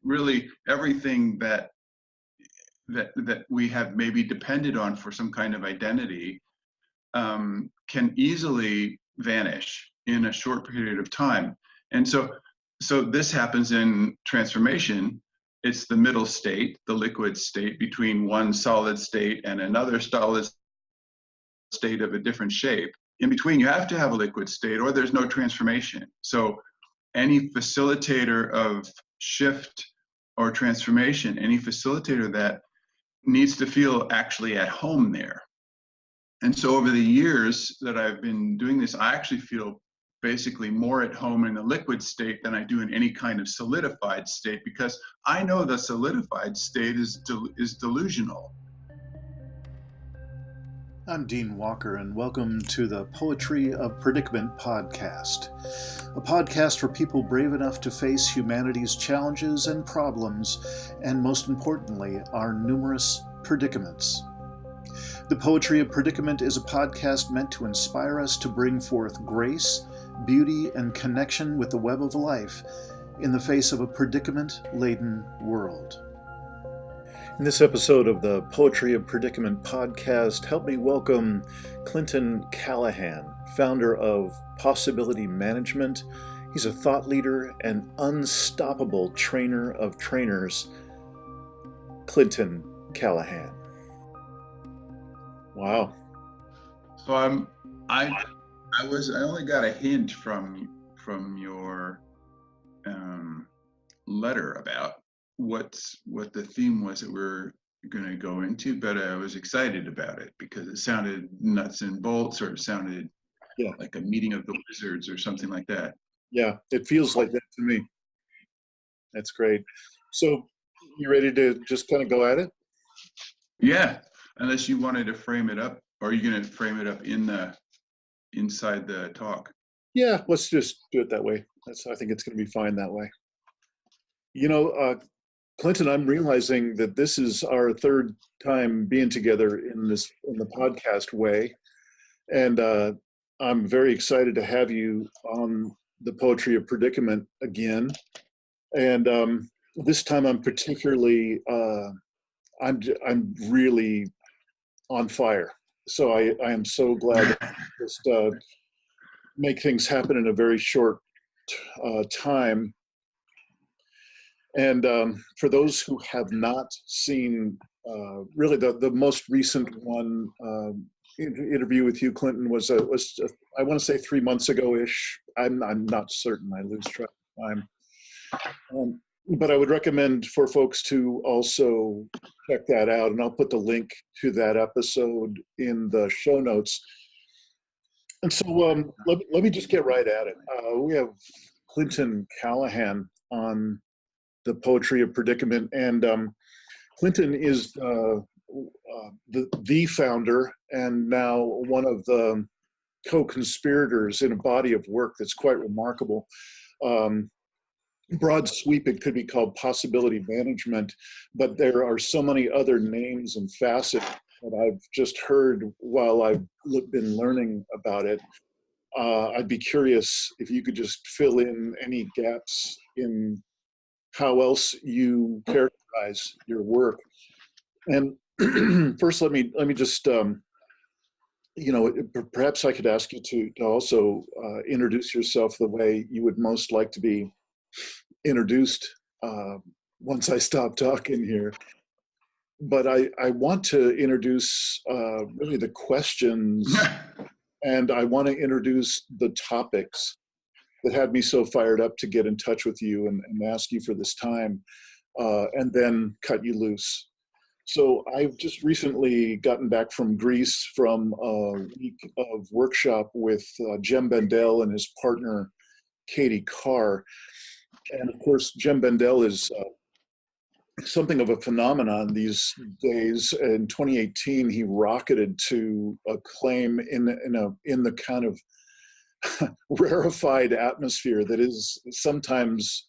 really everything that we have maybe depended on for some kind of identity can easily vanish in a short period of time. And so this happens in transformation. It's the middle state, the liquid state, between one solid state and another solid state of a different shape. In between, you have to have a liquid state or there's no transformation. So any facilitator of shift or transformation, any facilitator that needs to feel actually at home there. And so over the years that I've been doing this, I actually feel basically more at home in the liquid state than I do in any kind of solidified state, because I know the solidified state is delusional. I'm Dean Walker, and welcome to the Poetry of Predicament podcast, a podcast for people brave enough to face humanity's challenges and problems, and most importantly, our numerous predicaments. The Poetry of Predicament is a podcast meant to inspire us to bring forth grace, beauty, and connection with the web of life in the face of a predicament-laden world. In this episode of the Poetry of Predicament podcast, help me welcome Clinton Callahan, founder of Possibility Management. He's a thought leader and unstoppable trainer of trainers. Clinton Callahan. Wow. So I only got a hint from your letter about what the theme was that we're going to go into, but I was excited about it because it sounded nuts and bolts, or it sounded like a meeting of the wizards or something like that. Yeah, it feels like that to me. That's great. So you ready to just kind of go at it? Yeah, unless you wanted to frame it up, or are you going to frame it up inside the talk? Yeah, let's just do it that way. I think it's going to be fine that way. You know, Clinton, I'm realizing that this is our third time being together in the podcast way, and I'm very excited to have you on the Poetry of Predicament again. And this time, I'm particularly, I'm really on fire. So I am so glad to just make things happen in a very short time. And for those who have not seen, really the most recent one interview with you, Clinton, was I want to say 3 months ago-ish. I'm not certain. I lose track of time. But I would recommend for folks to also check that out, and I'll put the link to that episode in the show notes. And so let me just get right at it. We have Clinton Callahan on the Poetry of Predicament, and Clinton is the founder and now one of the co-conspirators in a body of work that's quite remarkable. Broad sweep, it could be called Possibility Management, but there are so many other names and facets that I've just heard while I've been learning about it. I'd be curious if you could just fill in any gaps in how else you characterize your work. And first, let me just, perhaps I could ask you to also introduce yourself the way you would most like to be introduced once I stop talking here. But I want to introduce really the questions, and I want to introduce the topics that had me so fired up to get in touch with you and ask you for this time, and then cut you loose. So I've just recently gotten back from Greece from a week of workshop with Jem Bendel and his partner, Katie Carr. And of course, Jem Bendel is something of a phenomenon these days. In 2018, he rocketed to acclaim in the kind of rarefied atmosphere that is sometimes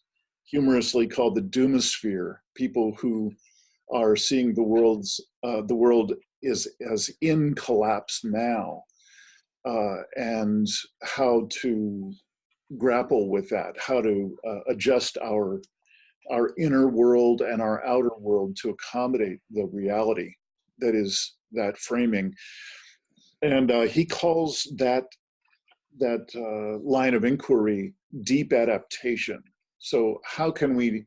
humorously called the doomosphere. People who are seeing the world is as in collapse now, and how to grapple with that, how to adjust our our inner world and our outer world to accommodate the reality that is that framing. And he calls that line of inquiry deep adaptation. So how can we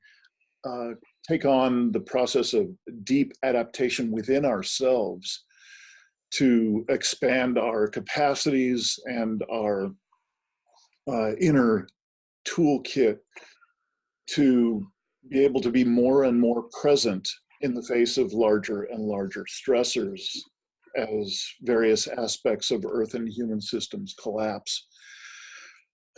take on the process of deep adaptation within ourselves to expand our capacities and our inner toolkit to be able to be more and more present in the face of larger and larger stressors as various aspects of Earth and human systems collapse.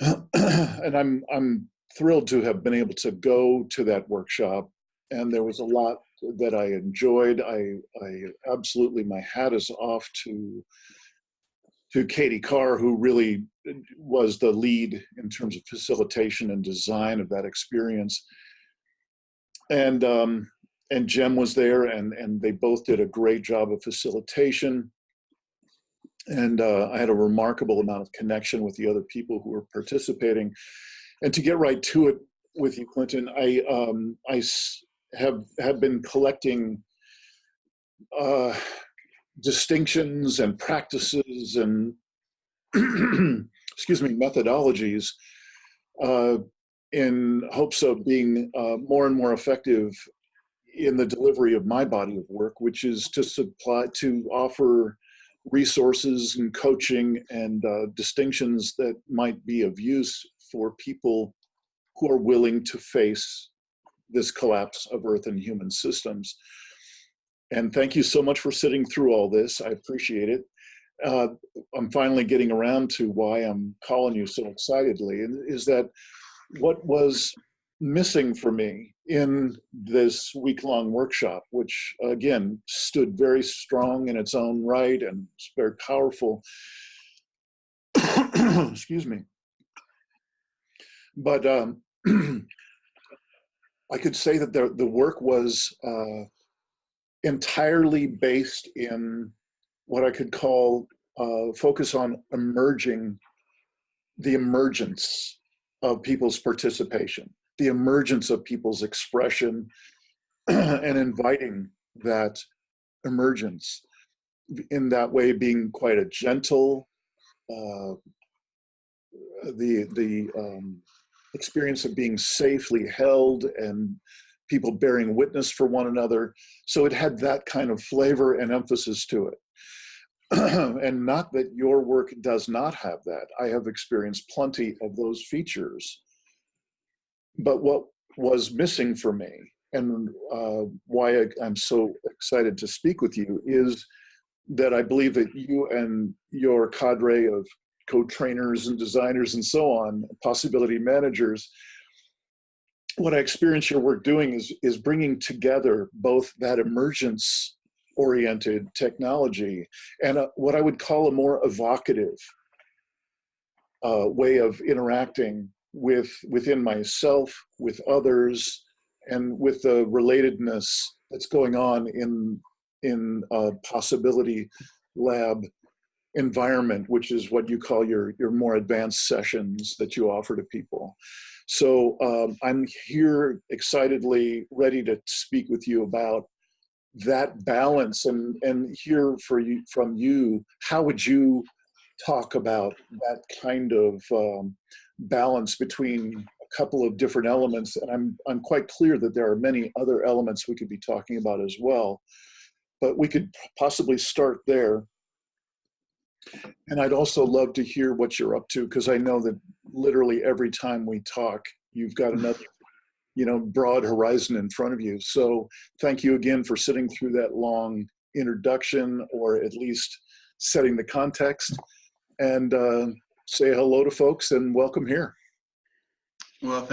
And I'm thrilled to have been able to go to that workshop, and there was a lot that I enjoyed. I absolutely, my hat is off to Katie Carr, who really was the lead in terms of facilitation and design of that experience. And Jem was there, and they both did a great job of facilitation. And I had a remarkable amount of connection with the other people who were participating. And to get right to it with you, Clinton, I have been collecting distinctions and practices and excuse me, methodologies in hopes of being more and more effective in the delivery of my body of work, which is to offer resources and coaching and distinctions that might be of use for people who are willing to face this collapse of Earth and human systems. And thank you so much for sitting through all this. I appreciate it. I'm finally getting around to why I'm calling you so excitedly, and is that what was missing for me in this week-long workshop, which again stood very strong in its own right and it's very powerful. Excuse me. But I could say that the work was entirely based in what I could call focus on the emergence of people's participation, the emergence of people's expression, and inviting that emergence. In that way, being quite a gentle, the experience of being safely held and people bearing witness for one another. So it had that kind of flavor and emphasis to it. And not that your work does not have that. I have experienced plenty of those features. But what was missing for me, and why I'm so excited to speak with you, is that I believe that you and your cadre of co-trainers and designers and so on, possibility managers, what I experience your work doing is bringing together both that emergence-oriented technology and what I would call a more evocative way of interacting within myself, with others, and with the relatedness that's going on in a possibility lab environment, which is what you call your more advanced sessions that you offer to people. So I'm here excitedly ready to speak with you about that balance and hear from you, how would you talk about that kind of balance between a couple of different elements? And I'm quite clear that there are many other elements we could be talking about as well, but we could possibly start there. And I'd also love to hear what you're up to, because I know that literally every time we talk, you've got another, broad horizon in front of you. So thank you again for sitting through that long introduction, or at least setting the context, and say hello to folks and welcome here. Well,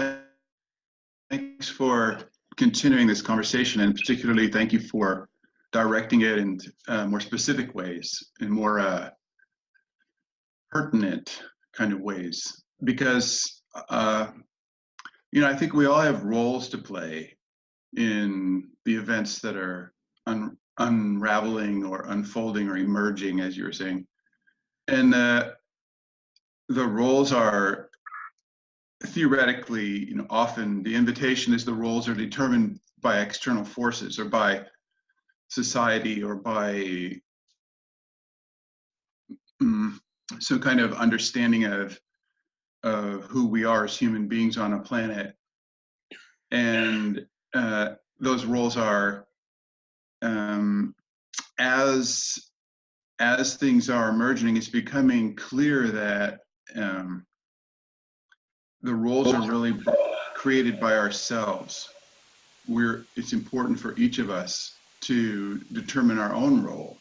thanks for continuing this conversation, and particularly thank you for directing it in more specific ways, in more pertinent kind of ways, because I think we all have roles to play in the events that are unraveling or unfolding or emerging, as you were saying, and the roles are theoretically, often the invitation is the roles are determined by external forces or by society or by some kind of understanding of who we are as human beings on a planet. And those roles are, as things are emerging, it's becoming clear that the roles are really created by ourselves. It's important for each of us to determine our own role,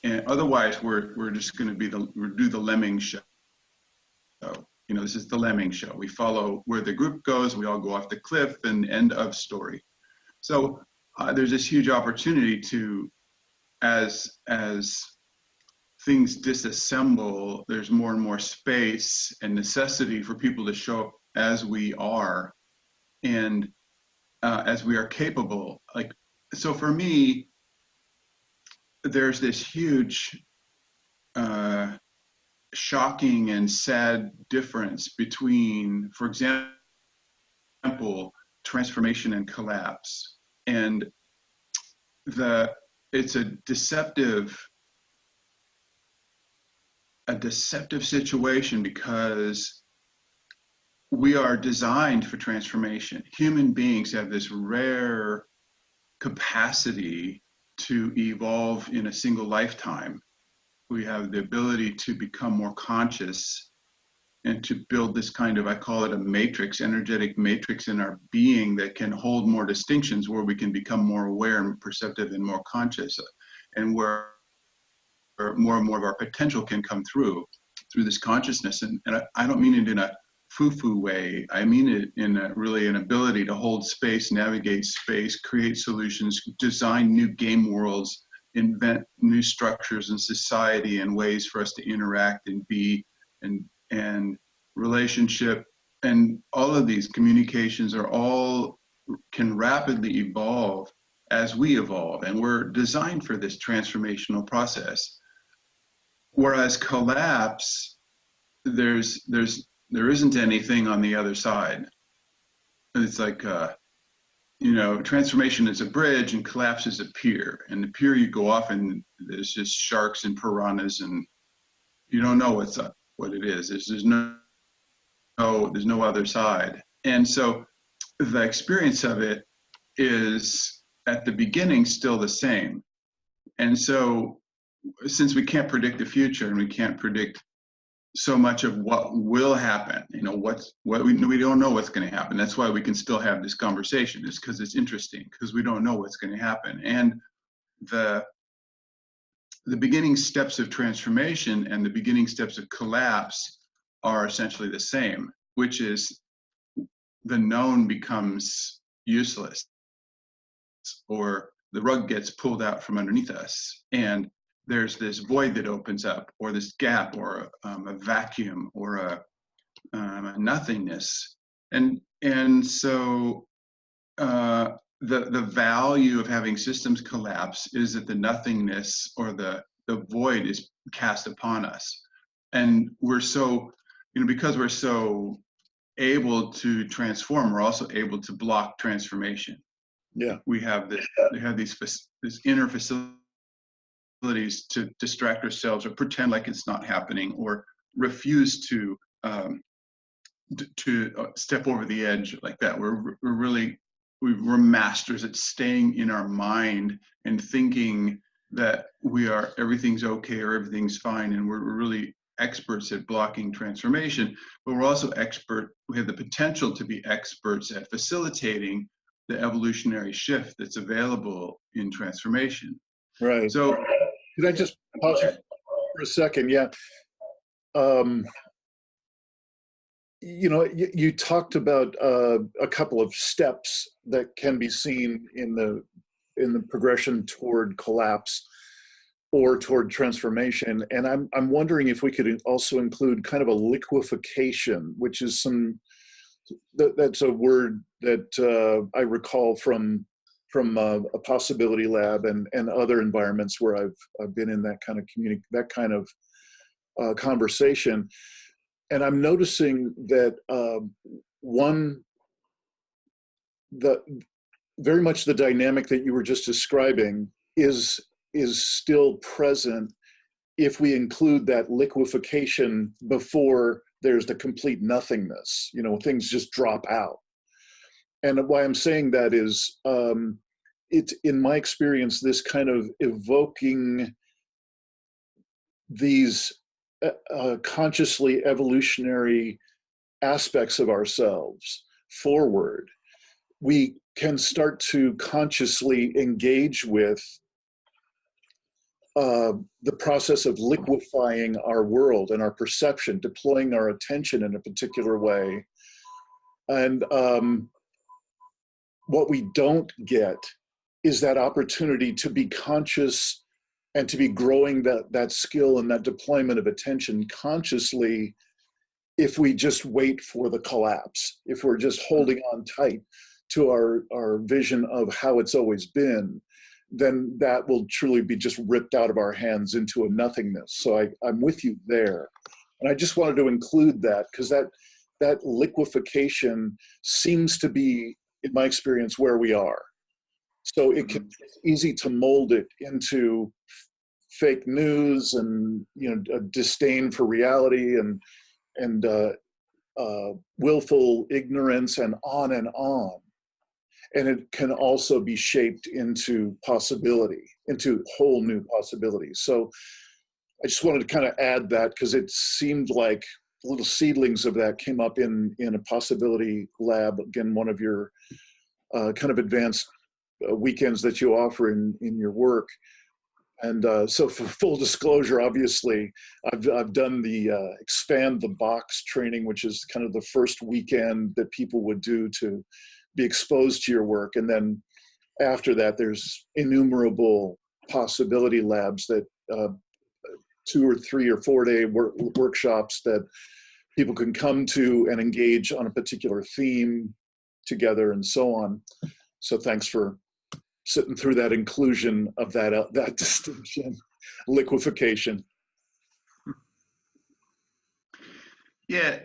and otherwise we're just going to do the lemming show. This is the lemming show. We follow where the group goes. We all go off the cliff, and end of story. So there's this huge opportunity to, as things disassemble, there's more and more space and necessity for people to show up as we are, and as we are capable. So for me, there's this huge shocking and sad difference between, for example, transformation and collapse. And it's a deceptive situation, because we are designed for transformation. Human beings have this rare capacity to evolve in a single lifetime. We have the ability to become more conscious and to build this kind of, I call it a matrix, energetic matrix in our being that can hold more distinctions, where we can become more aware and perceptive and more conscious, and where more and more of our potential can come through this consciousness. And I don't mean it in a foo-foo way. I mean it in really an ability to hold space, navigate space, create solutions, design new game worlds, invent new structures in society and ways for us to interact and be, and relationship, and all of these communications can rapidly evolve as we evolve, and we're designed for this transformational process. Whereas collapse, there isn't anything on the other side. It's like transformation is a bridge and collapse is a pier. And the pier, you go off and there's just sharks and piranhas, and you don't know what it is. There's no other side. And so the experience of it is at the beginning still the same. And so since we can't predict the future, and we can't predict so much of what will happen, we don't know what's going to happen. That's why we can still have this conversation, is because it's interesting, because we don't know what's going to happen. And the beginning steps of transformation and the beginning steps of collapse are essentially the same, which is the known becomes useless, or the rug gets pulled out from underneath us, and there's this void that opens up, or this gap, or a vacuum, or a nothingness. And so the value of having systems collapse is that the nothingness, or the void, is cast upon us. And we're so, because we're so able to transform, we're also able to block transformation. Yeah. We have this inner facilities to distract ourselves, or pretend like it's not happening, or refuse to step over the edge like that. We're masters at staying in our mind and thinking that everything's okay or everything's fine, and we're really experts at blocking transformation. But we're also we have the potential to be experts at facilitating the evolutionary shift that's available in transformation. Right. So could I just pause for a second? Yeah. You talked about a couple of steps that can be seen in the progression toward collapse or toward transformation, and I'm wondering if we could also include kind of a liquefaction, which is that's a word that I recall from a possibility lab and other environments where I've been in that kind of conversation. and I'm noticing that one, the very much the dynamic that you were just describing is still present if we include that liquefaction before there's the complete nothingness. You know, things just drop out. And why I'm saying that is, it's in my experience, this kind of evoking these consciously evolutionary aspects of ourselves forward. We can start to consciously engage with the process of liquefying our world and our perception, deploying our attention in a particular way. And what we don't get is that opportunity to be conscious and to be growing that skill and that deployment of attention consciously if we just wait for the collapse, if we're just holding on tight to our vision of how it's always been, then that will truly be just ripped out of our hands into a nothingness. So I'm with you there. And I just wanted to include that because that liquefaction seems to be, in my experience, where we are. So it's easy to mold it into fake news and, you know, a disdain for reality and willful ignorance and on and on. And it can also be shaped into possibility, into whole new possibilities. So I just wanted to kind of add that because it seemed like little seedlings of that came up in a possibility lab, again, one of your kind of advanced weekends that you offer in your work. And so for full disclosure, obviously, I've done the Expand the Box training, which is kind of the first weekend that people would do to be exposed to your work. And then after that, there's innumerable possibility labs that 2 or 3 or 4 day workshops that people can come to and engage on a particular theme together and so on. So thanks for sitting through that inclusion of that distinction, liquefaction. Yeah,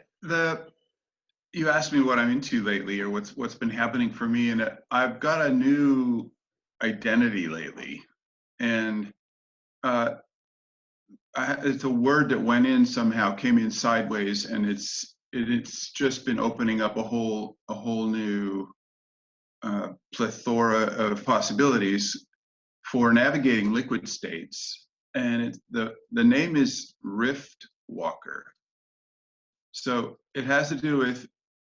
you asked me what I'm into lately or what's been happening for me, and I've got a new identity lately, and it's a word that went in somehow, came in sideways, and it's just been opening up a whole new plethora of possibilities for navigating liquid states, and the name is Rift Walker. So it has to do with,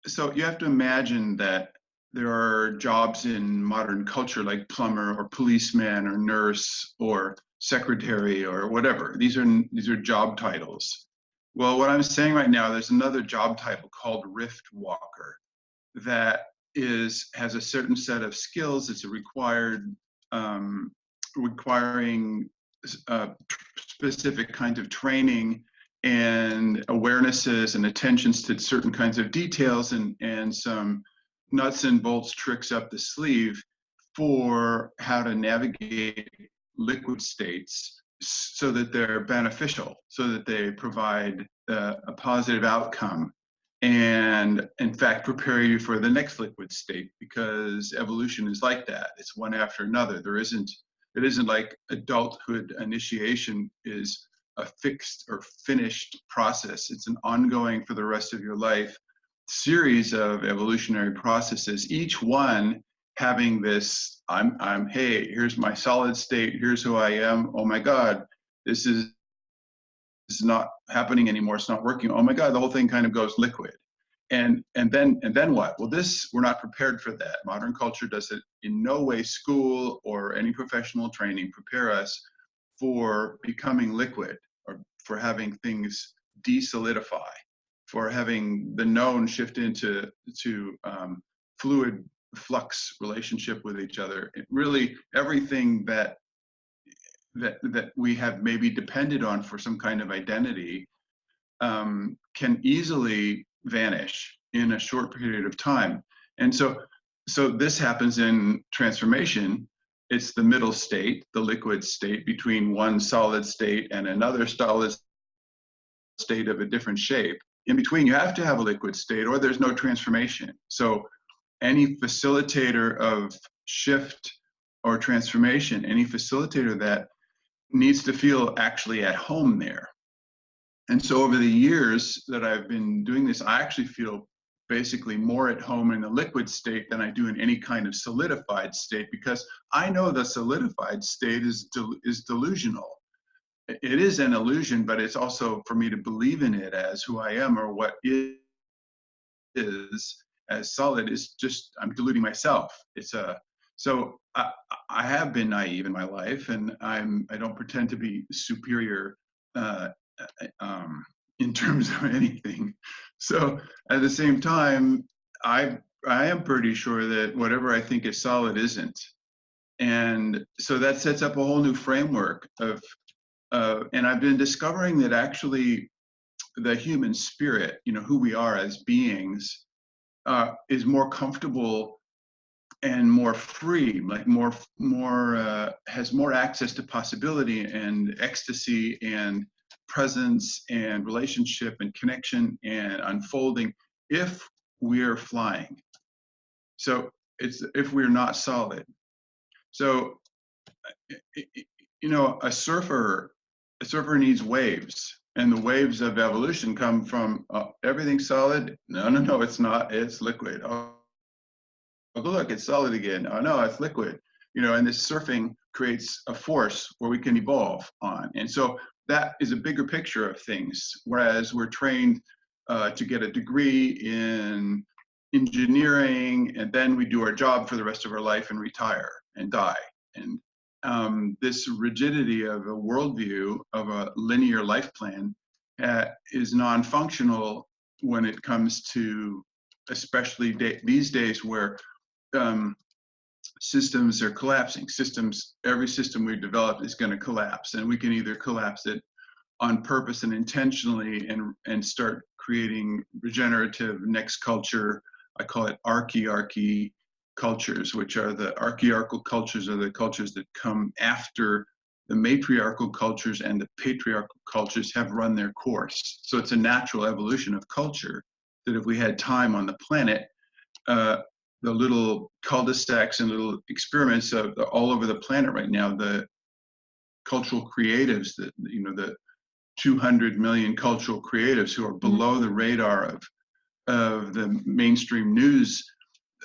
so you have to imagine that there are jobs in modern culture like plumber or policeman or nurse or secretary or whatever. These are job titles. Well, what I'm saying right now, there's another job title called Rift Walker that has a certain set of skills. It's a requiring specific kinds of training and awarenesses and attentions to certain kinds of details and some nuts and bolts tricks up the sleeve for how to navigate liquid states so that they're beneficial, so that they provide a positive outcome and in fact prepare you for the next liquid state, because evolution is like that. It's one after another. It isn't like adulthood initiation is a fixed or finished process. It's an ongoing for the rest of your life series of evolutionary processes, each one having this, hey, here's my solid state, here's who I am, oh my God, this is not happening anymore, it's not working, oh my God, the whole thing kind of goes liquid. And then what? Well, we're not prepared for that. Modern culture does it in no way. School or any professional training prepare us for becoming liquid, or for having things desolidify, for having the known shift into fluid flux relationship with each other. It really, everything that we have maybe depended on for some kind of identity can easily vanish in a short period of time. And so this happens in transformation. It's the middle state, the liquid state, between one solid state and another solid state of a different shape. in between, you have to have a liquid state or there's no transformation. So any facilitator of shift or transformation, any facilitator that needs to feel actually at home there. And so over the years that I've been doing this, I actually feel basically more at home in the liquid state than I do in any kind of solidified state, because I know the solidified state is delusional. It is an illusion, but it's also for me to believe in it as who I am, or what is as solid is just, I'm deluding myself. It's a, so I have been naive in my life, and I don't pretend to be superior uh, in terms of anything. So at the same time, I am pretty sure that whatever I think is solid isn't. And so that sets up a whole new framework of, and I've been discovering that actually the human spirit, you know, who we are as beings, is more comfortable and more free, like has more access to possibility and ecstasy and presence and relationship and connection and unfolding if we're flying. So it's if we're not solid. So you know, a surfer needs waves, and the waves of evolution come from everything solid. No, no, no, it's not. It's liquid. Oh, look, it's solid again. Oh no, it's liquid. You know, and this surfing creates a force where we can evolve on. And so that is a bigger picture of things. Whereas we're trained to get a degree in engineering, and then we do our job for the rest of our life and retire and die. And this rigidity of a worldview of a linear life plan is non-functional when it comes to, especially these days where systems are collapsing. Every system we've developed is going to collapse, and we can either collapse it on purpose and intentionally and start creating regenerative next culture. I call it archy cultures, which are the archaearchal cultures, are the cultures that come after the matriarchal cultures, and the patriarchal cultures have run their course. So it's a natural evolution of culture that if we had time on the planet, the little cul-de-sacs and little experiments all over the planet right now, the cultural creatives, that, you know, the 200 million cultural creatives who are below the radar of the mainstream news,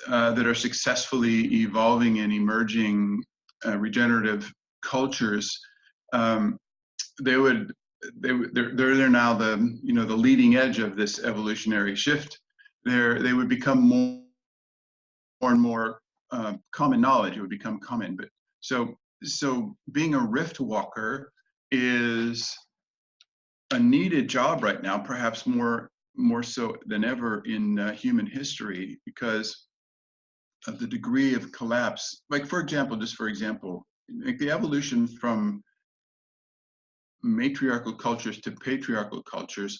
that are successfully evolving and emerging regenerative cultures, they're now the, you know, the leading edge of this evolutionary shift. They would become more and more common knowledge. It would become common. But so being a rift walker is a needed job right now, perhaps more so than ever in human history, because of the degree of collapse. Like, for example, like the evolution from matriarchal cultures to patriarchal cultures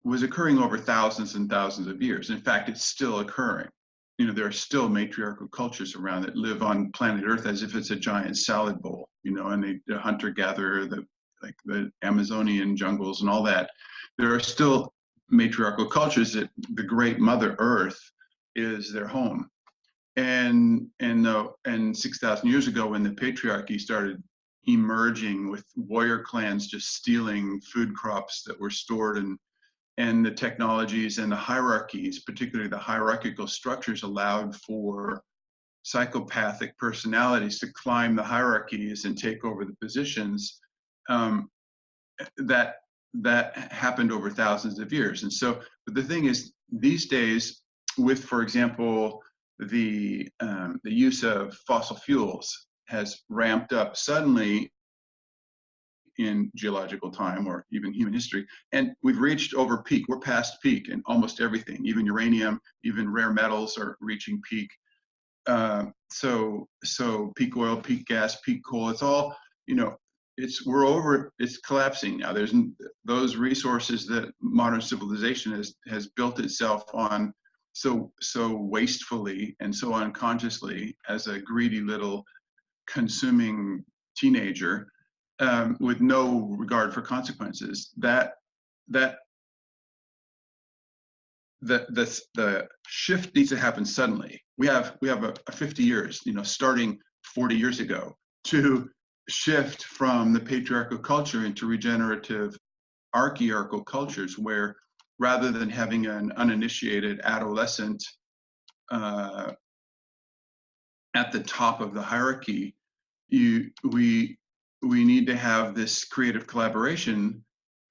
was occurring over thousands and thousands of years. In fact, it's still occurring. You know, there are still matriarchal cultures around that live on planet Earth as if it's a giant salad bowl, you know, and the hunter-gatherer, like the Amazonian jungles and all that. There are still matriarchal cultures that the great Mother Earth is their home. And 6,000 years ago, when the patriarchy started emerging with warrior clans just stealing food crops that were stored, and the technologies and the hierarchies, particularly the hierarchical structures, allowed for psychopathic personalities to climb the hierarchies and take over the positions, that happened over thousands of years. And so, but the thing is, these days, with, for example, the use of fossil fuels has ramped up suddenly in geological time, or even human history, and we've reached over peak. We're past peak in almost everything. Even uranium, even rare metals are reaching peak. So peak oil, peak gas, peak coal. It's all, you know, it's collapsing now. There's those resources that modern civilization has built itself on so wastefully and so unconsciously as a greedy little consuming teenager, with no regard for consequences. That the shift needs to happen suddenly. We have a 50 years, starting 40 years ago, to shift from the patriarchal culture into regenerative archaearchal cultures, where rather than having an uninitiated adolescent at the top of the hierarchy, we need to have this creative collaboration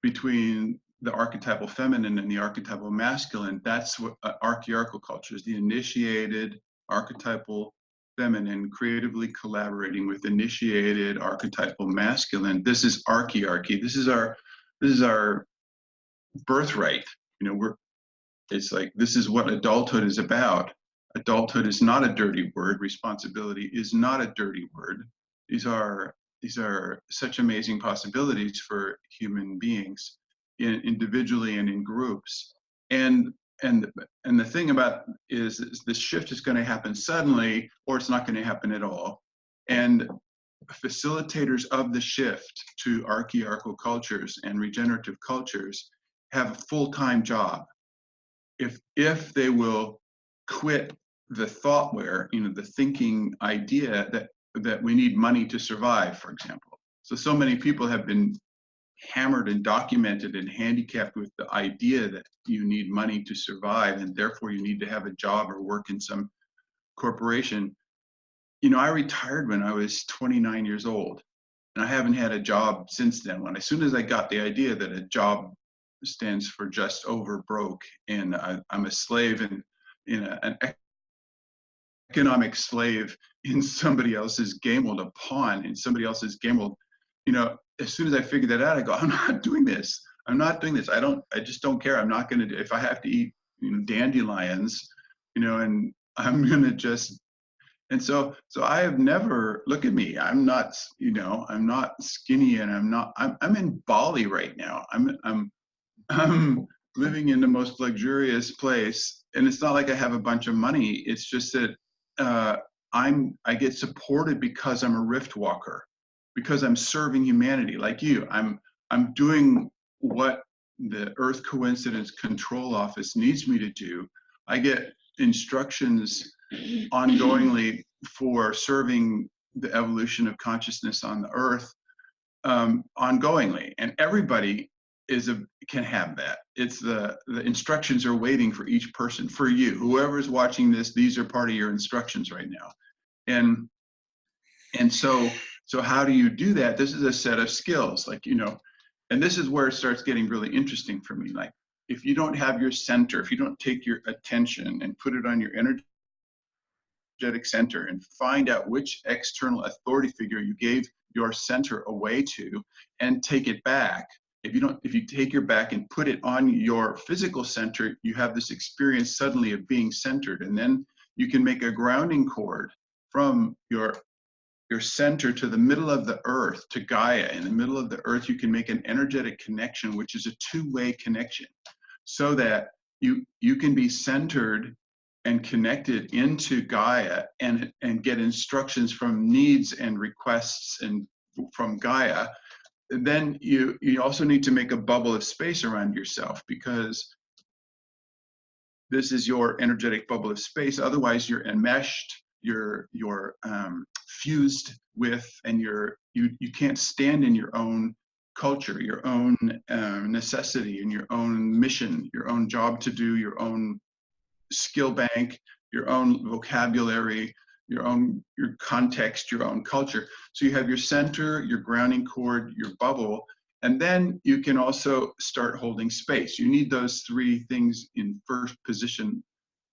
between the archetypal feminine and the archetypal masculine. That's what archaearchal culture is: the initiated archetypal feminine creatively collaborating with initiated archetypal masculine. This is archaearchy. This is our birthright. It's like, this is what adulthood is about. Adulthood is not a dirty word. Responsibility is not a dirty word. These are such amazing possibilities for human beings, individually and in groups. And the thing about is this shift is going to happen suddenly, or it's not going to happen at all. And facilitators of the shift to archaearchal cultures and regenerative cultures have a full-time job. If they will quit the thoughtware, the thinking idea that we need money to survive, for example. So many people have been hammered and documented and handicapped with the idea that you need money to survive, and therefore you need to have a job or work in some corporation. I retired when I was 29 years old, and I haven't had a job since then. As soon as I got the idea that a job stands for just over broke, and I'm a slave and an economic slave in somebody else's game world, a pawn in somebody else's game world. As soon as I figured that out, I go, I'm not doing this. I just don't care. I'm not going to do, if I have to eat, dandelions, and I'm going to just, and so I have never, look at me. I'm not, I'm not skinny, and I'm in Bali right now. I'm living in the most luxurious place, and it's not like I have a bunch of money. It's just that I get supported because I'm a rift walker, because I'm serving humanity like you. I'm doing what the Earth Coincidence Control Office needs me to do. I get instructions ongoingly for serving the evolution of consciousness on the Earth, ongoingly, and everybody can have that. It's the instructions are waiting for each person, for you, whoever's watching this. These are part of your instructions right now. And so how do you do that? This is a set of skills, and this is where it starts getting really interesting for me. Like, if you don't have your center, if you don't take your attention and put it on your energetic center and find out which external authority figure you gave your center away to, and take it back. If you take your back and put it on your physical center, you have this experience suddenly of being centered. And then you can make a grounding cord from your center to the middle of the earth, to Gaia. In the middle of the earth, you can make an energetic connection, which is a two-way connection, so that you can be centered and connected into Gaia, and get instructions from needs and requests and from Gaia. And then you also need to make a bubble of space around yourself, because this is your energetic bubble of space. Otherwise, you're enmeshed, you're fused with, and you can't stand in your own culture, your own necessity, and your own mission, your own job to do, your own skill bank, your own vocabulary, your context, your own culture. So you have your center, your grounding cord, your bubble, and then you can also start holding space. You need those three things in first position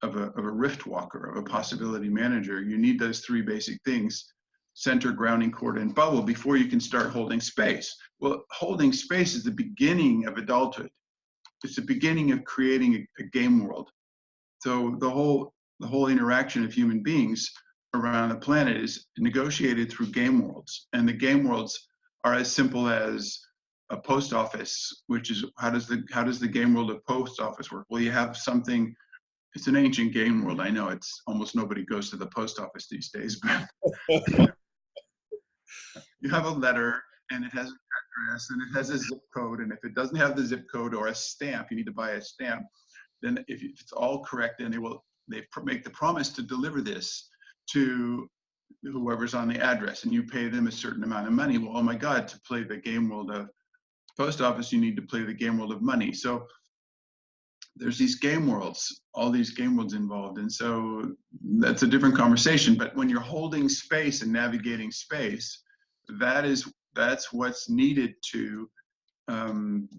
of a rift walker, of a possibility manager. You need those three basic things: center, grounding cord, and bubble, before you can start holding space. Well, holding space is the beginning of adulthood. It's the beginning of creating a game world. So the whole interaction of human beings around the planet is negotiated through game worlds, and the game worlds are as simple as a post office, which is how does the game world of post office work? Well, you have something. It's an ancient game world. I know it's almost nobody goes to the post office these days, but you have a letter, and it has an address, and it has a zip code, and if it doesn't have the zip code or a stamp, you need to buy a stamp. then if it's all correct, then they make the promise to deliver this to whoever's on the address, and you pay them a certain amount of money. Well, oh my God, to play the game world of post office, you need to play the game world of money. So there's these game worlds, all these game worlds involved. And so that's a different conversation. But when you're holding space and navigating space, that's what's needed to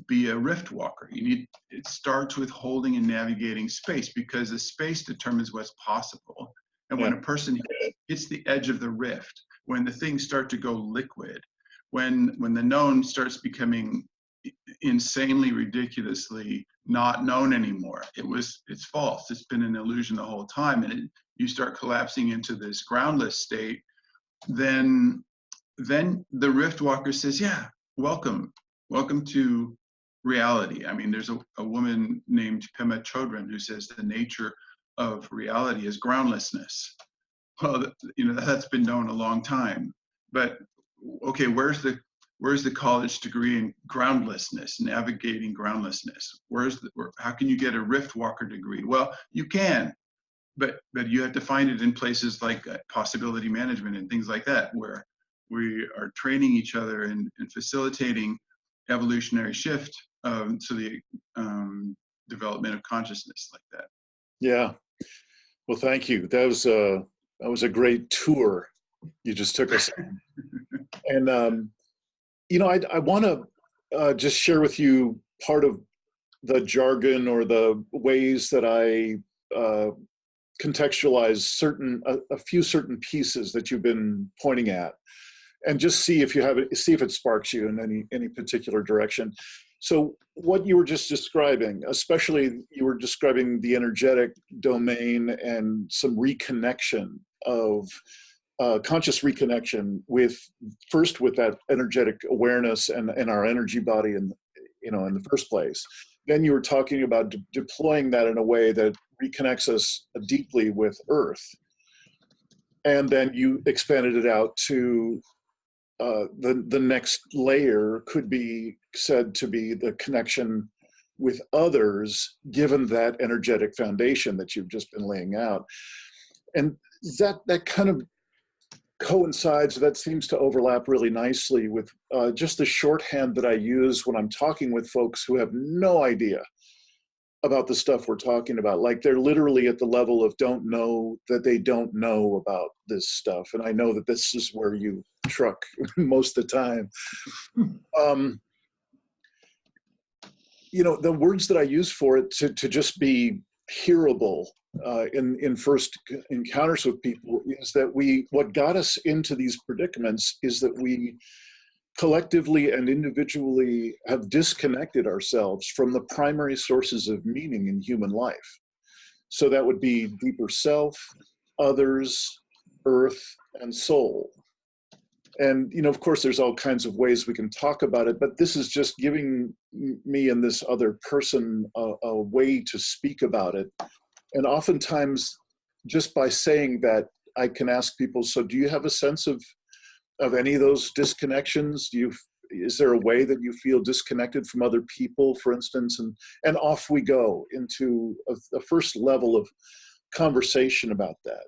be a rift walker. It starts with holding and navigating space, because the space determines what's possible. And when a person hits the edge of the rift, when the things start to go liquid, when the known starts becoming insanely, ridiculously not known anymore, it's false. It's been an illusion the whole time, and you start collapsing into this groundless state. Then the rift walker says, "Yeah, welcome to reality." I mean, there's a woman named Pema Chodron who says the nature of reality is groundlessness. Well, that's been known a long time. But okay, where's the college degree in groundlessness, navigating groundlessness? How can you get a rift walker degree? Well, you can, but you have to find it in places like possibility management and things like that, where we are training each other and facilitating evolutionary shift to the development of consciousness like that. Yeah. Well, thank you. That was a great tour you just took us on. And I want to just share with you part of the jargon or the ways that I contextualize a few certain pieces that you've been pointing at, and just see if it sparks you in any particular direction. So what you were just describing, especially you were describing the energetic domain and some reconnection of conscious reconnection with that energetic awareness and our energy body in the first place. Then you were talking about deploying that in a way that reconnects us deeply with Earth. And then you expanded it out to the next layer could be said to be the connection with others, given that energetic foundation that you've just been laying out. And that kind of coincides, that seems to overlap really nicely with just the shorthand that I use when I'm talking with folks who have no idea about the stuff we're talking about. Like, they're literally at the level of don't know that they don't know about this stuff. And I know that this is where you truck most of the time. The words that I use for it to just be hearable in first encounters with people is that what got us into these predicaments is that we collectively and individually have disconnected ourselves from the primary sources of meaning in human life. So that would be deeper self, others, earth, and soul. And, of course, there's all kinds of ways we can talk about it, but this is just giving me and this other person a way to speak about it. And oftentimes, just by saying that, I can ask people, so do you have a sense of any of those disconnections? Is there a way that you feel disconnected from other people, for instance? And off we go into a first level of conversation about that.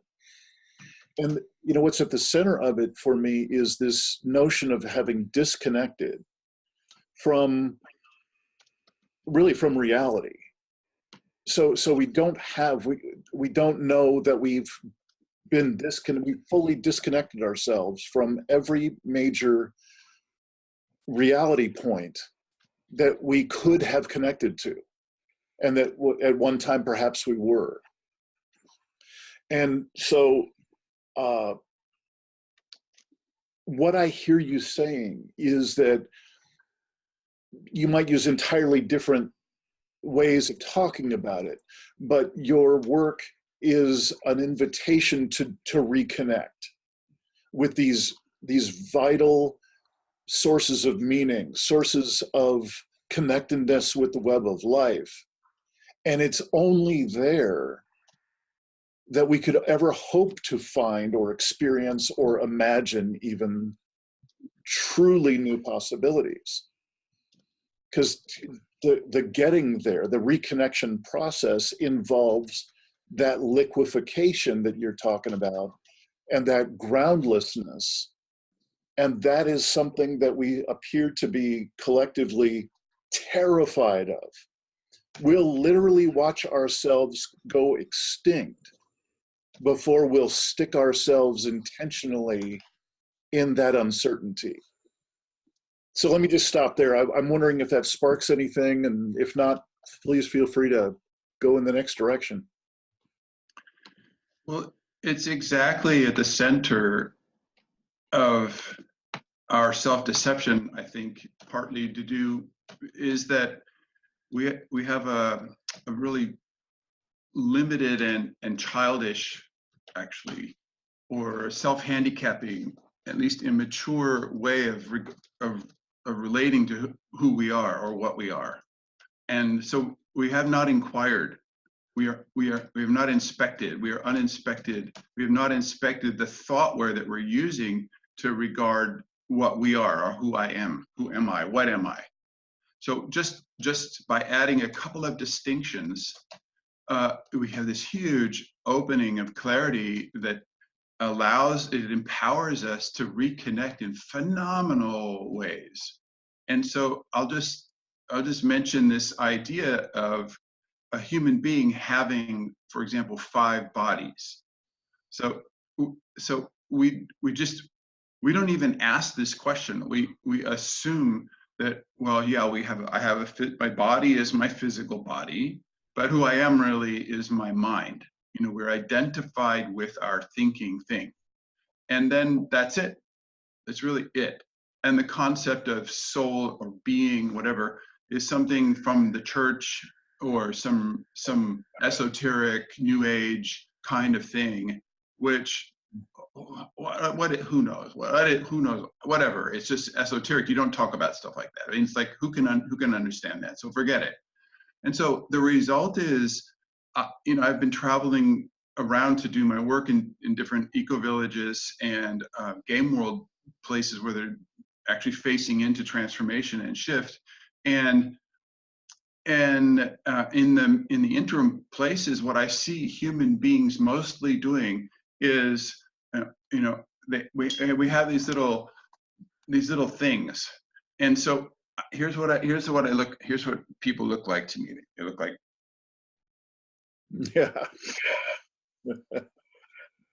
And what's at the center of it for me is this notion of having disconnected from reality. So we don't know that we've been we fully disconnected ourselves from every major reality point that we could have connected to, and that at one time perhaps we were. And so what I hear you saying is that you might use entirely different ways of talking about it, but your work is an invitation to reconnect with these vital sources of meaning, sources of connectedness with the web of life. And it's only there that we could ever hope to find or experience or imagine even truly new possibilities. Because the getting there, the reconnection process involves that liquefaction that you're talking about and that groundlessness. And that is something that we appear to be collectively terrified of. We'll literally watch ourselves go extinct before we'll stick ourselves intentionally in that uncertainty. So let me just stop there. I'm wondering if that sparks anything, and if not, please feel free to go in the next direction. Well, it's exactly at the center of our self-deception, I think, partly to do is that we have a really limited and childish, actually, or self-handicapping, at least immature way of relating to who we are or what we are. And so we have not inquired. We have not inspected. We are uninspected. We have not inspected the thoughtware that we're using to regard what we are or who I am. Who am I? What am I? So just by adding a couple of distinctions, we have this huge opening of clarity that it empowers us to reconnect in phenomenal ways. And so I'll just mention this idea of a human being having, for example, 5 bodies. So we don't even ask this question. We assume that, well, yeah, my body is my physical body, but who I am really is my mind. You know, we're identified with our thinking thing. And then that's it. That's really it. And the concept of soul or being, whatever, is something from the church or some esoteric new age kind of thing, which who knows, whatever. It's just esoteric. You don't talk about stuff like that. I mean, it's like, who can understand that? So forget it. And so the result is, I've been traveling around to do my work in different eco villages and game world places where they're actually facing into transformation and shift. And in the interim places, what I see human beings mostly doing is, we have these little things. And so here's what people look like to me. They look like, Yeah.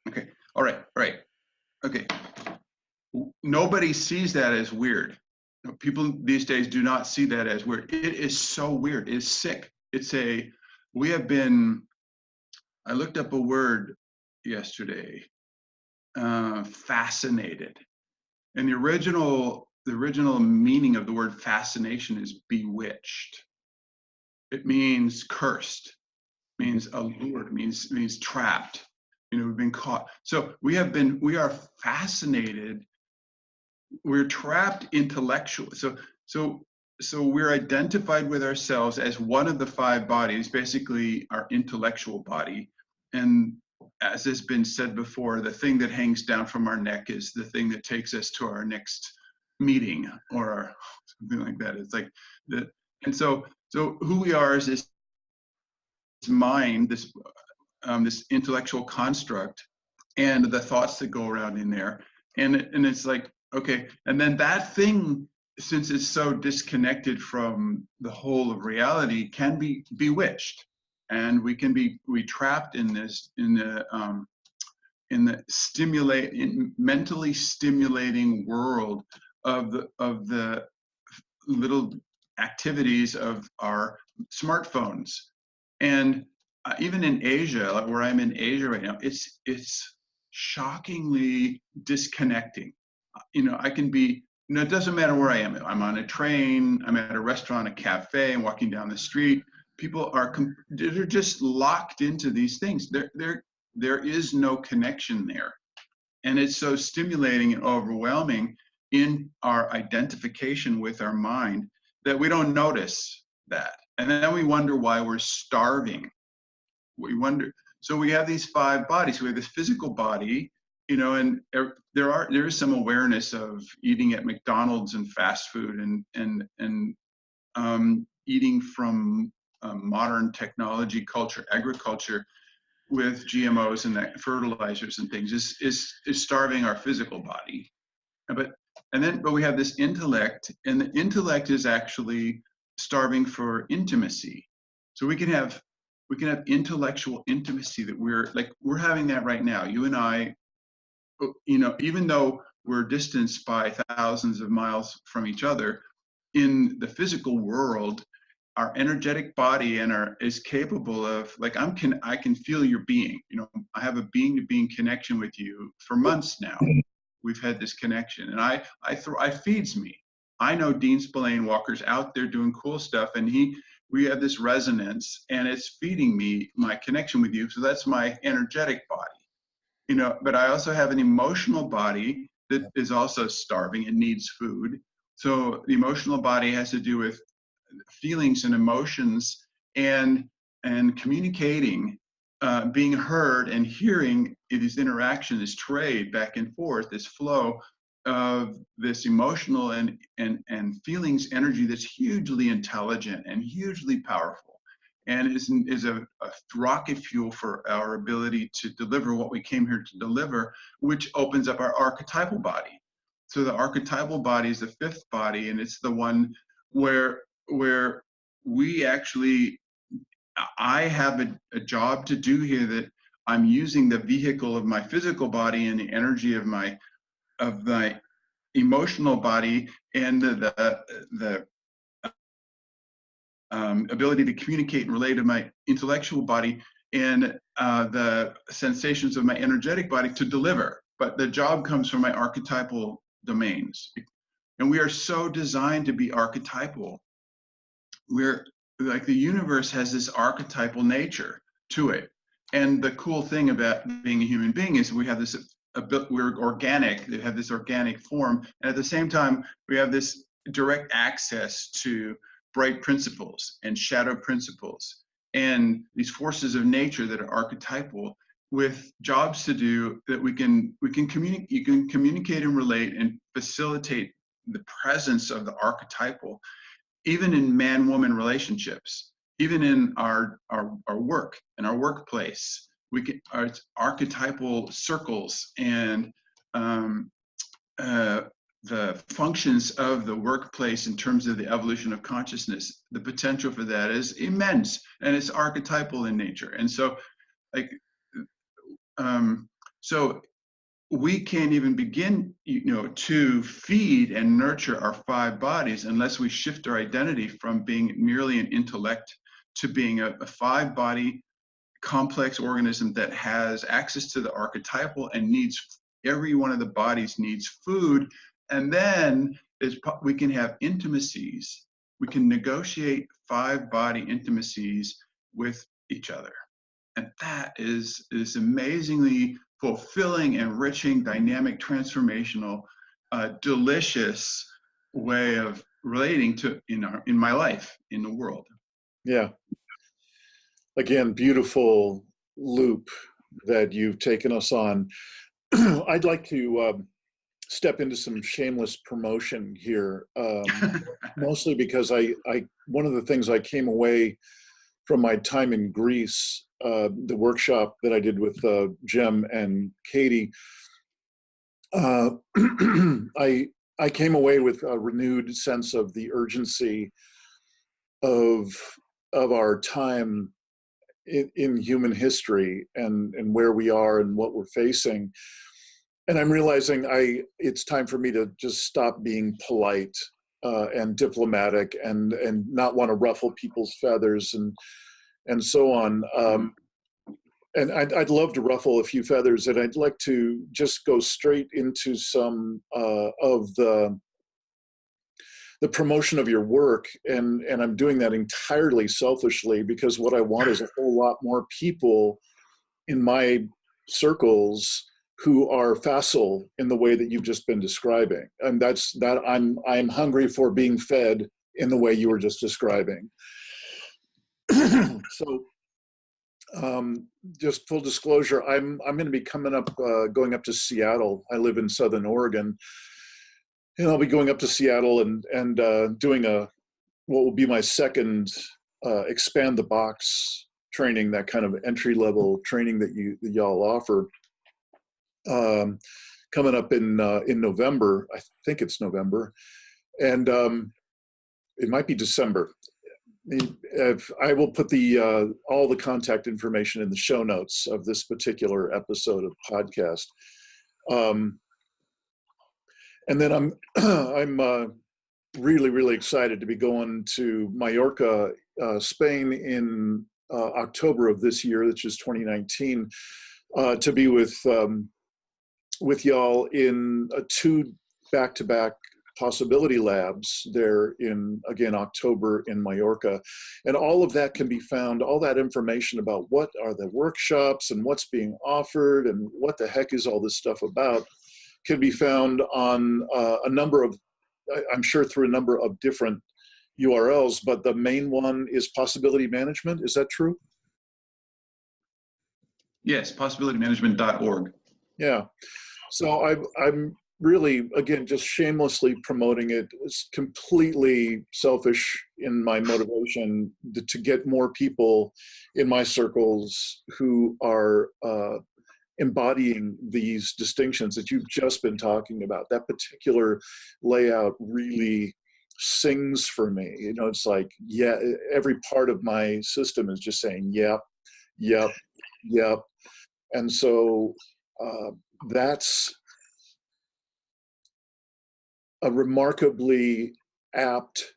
okay, all right, okay. Nobody sees that as weird. People these days do not see that as weird. It is so weird. It's sick. I looked up a word yesterday, fascinated. And the original meaning of the word fascination is bewitched. It means cursed, means allured, means trapped. We've been caught. So we are fascinated. We're trapped intellectually. So we're identified with ourselves as one of the 5 bodies, basically our intellectual body. And as has been said before, the thing that hangs down from our neck is the thing that takes us to our next meeting or something like that. It's like that. And so who we are is this mind, this intellectual construct, and the thoughts that go around in there. And it's like, okay, and then that thing, since it's so disconnected from the whole of reality, can be bewitched, and we trapped in the mentally stimulating world of the little activities of our smartphones. And even in Asia, like where I'm in Asia right now, it's shockingly disconnecting. I can be, it doesn't matter where I am. I'm on a train, I'm at a restaurant, a cafe, I'm walking down the street. People they're just locked into these things. There is no connection there. And it's so stimulating and overwhelming in our identification with our mind that we don't notice that. And then we wonder why we're starving. So we have these 5 bodies. We have this physical body, and there is some awareness of eating at McDonald's and fast food and eating from modern technology, culture, agriculture with GMOs and that fertilizers and things is starving our physical body. But we have this intellect, and the intellect is actually starving for intimacy. So we can have intellectual intimacy that we're having that right now. You and I, even though we're distanced by thousands of miles from each other, in the physical world, our energetic body is capable of, like, I can feel your being. I have a being to being connection with you for months now. We've had this connection, and I feeds me. I know Dean Spillane Walker's out there doing cool stuff, and we have this resonance, and it's feeding me my connection with you. So that's my energetic body, but I also have an emotional body that is also starving and needs food. So the emotional body has to do with feelings and emotions and communicating, being heard and hearing these interactions, this trade back and forth, this flow of this emotional and feelings energy that's hugely intelligent and hugely powerful, and is a rocket fuel for our ability to deliver what we came here to deliver, which opens up our archetypal body. So the archetypal body is the fifth body, and it's the one where we actually, I have a job to do here, that I'm using the vehicle of my physical body and the energy of my emotional body and the ability to communicate and relate to my intellectual body and the sensations of my energetic body to deliver. But the job comes from my archetypal domains. And we are so designed to be archetypal. We're like, the universe has this archetypal nature to it. And the cool thing about being a human being is we have this, we're organic, they have this organic form. And at the same time, we have this direct access to bright principles and shadow principles and these forces of nature that are archetypal, with jobs to do that we can communicate. You can communicate and relate and facilitate the presence of the archetypal, even in man-woman relationships, even in our work, in our workplace. We can, our archetypal circles and the functions of the workplace in terms of the evolution of consciousness, the potential for that is immense, and it's archetypal in nature. And so, like, so we can't even begin, to feed and nurture our five bodies unless we shift our identity from being merely an intellect to being a five-body complex organism that has access to the archetypal and needs, every one of the bodies needs food. And then we can have intimacies. We can negotiate five-body intimacies with each other. And that is amazingly fulfilling, enriching, dynamic, transformational, delicious way of relating to in my life, in the world. Yeah. Again, beautiful loop that you've taken us on. I'd like to step into some shameless promotion here, mostly because one of the things I came away from my time in Greece, the workshop that I did with Jem and Katie, I came away with a renewed sense of the urgency of our time in human history and where we are and what we're facing. And I'm realizing it's time for me to just stop being polite and diplomatic and not want to ruffle people's feathers and so on. And I'd love to ruffle a few feathers, and I'd like to just go straight into some of the promotion of your work, and I'm doing that entirely selfishly because what I want is a whole lot more people in my circles who are facile in the way that you've just been describing, and I'm hungry for being fed in the way you were just describing. So, just full disclosure, I'm going to be going up to Seattle. I live in Southern Oregon. And I'll be going up to Seattle and doing a what will be my second expand the box training, that kind of entry level training that y'all offer, coming up in November. I think it's November, and it might be December. I will put all the contact information in the show notes of this particular episode of the podcast. And then I'm really, really excited to be going to Mallorca, Spain in October of this year, which is 2019, to be with y'all in 2 back-to-back possibility labs there in, again, October in Mallorca. And all of that can be found, all that information about what are the workshops and what's being offered and what the heck is all this stuff about, can be found on a number of, I'm sure through a number of different URLs, but the main one is Possibility Management. Is that true? Yes, possibilitymanagement.org. Yeah. So I'm really, again, just shamelessly promoting it. It's completely selfish in my motivation to get more people in my circles who are embodying these distinctions that you've just been talking about. That particular layout really sings for me. You know, it's like, yeah, every part of my system is just saying, yep, yep, yep. And so that's a remarkably apt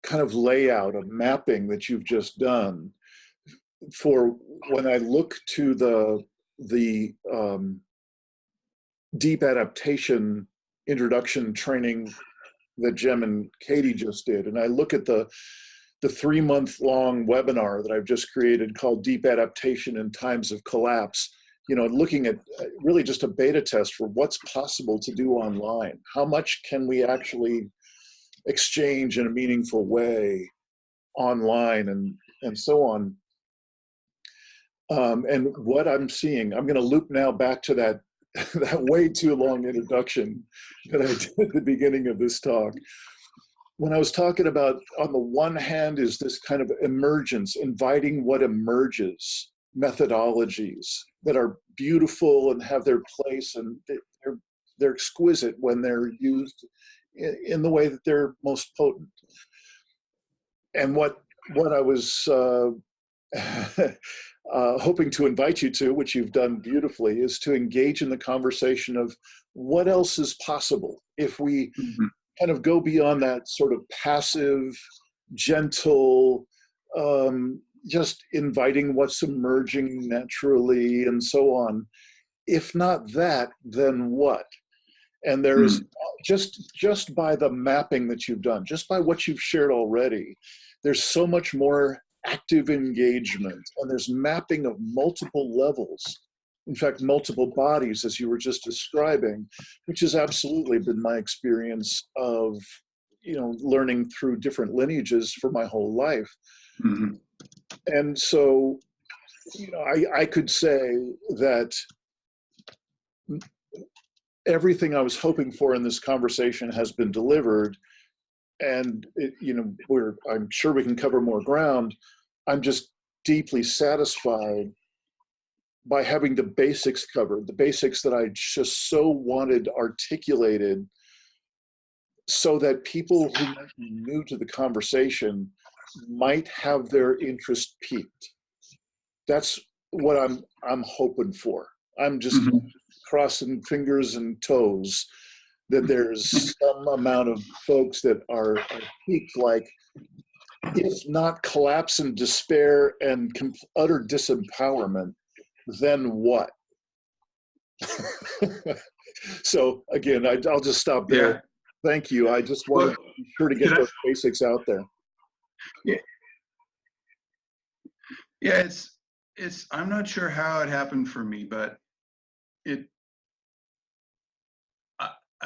kind of layout, of mapping that you've just done for when I look to the deep adaptation introduction training that Jem and Katie just did. And I look at the 3-month-long webinar that I've just created called Deep Adaptation in Times of Collapse, you know, looking at really just a beta test for what's possible to do online. How much can we actually exchange in a meaningful way online and so on. And what I'm seeing, I'm going to loop now back to that way too long introduction that I did at the beginning of this talk. When I was talking about, on the one hand, is this kind of emergence, inviting what emerges, methodologies that are beautiful and have their place, and they're exquisite when they're used in the way that they're most potent. And what I was hoping to invite you to, which you've done beautifully, is to engage in the conversation of what else is possible if we kind of go beyond that sort of passive, gentle, just inviting what's emerging naturally and so on. If not that, then what? And there is just by the mapping that you've done, just by what you've shared already, there's so much more active engagement, and there's mapping of multiple levels. In fact, multiple bodies, as you were just describing, which has absolutely been my experience of, you know, learning through different lineages for my whole life. And so, you know, I could say that everything I was hoping for in this conversation has been delivered, and you know, I'm sure we can cover more ground. I'm just deeply satisfied by having the basics covered, the basics that I just so wanted articulated, so that people who might be new to the conversation might have their interest piqued. That's what I'm hoping for. I'm just crossing fingers and toes that there's some amount of folks that are piqued, like, if not collapse and despair and utter disempowerment, then what? So again, I'll just stop there. Yeah. Thank you. I just wanted to be sure to get those basics out there. Yeah. Yeah, it's I'm not sure how it happened for me, but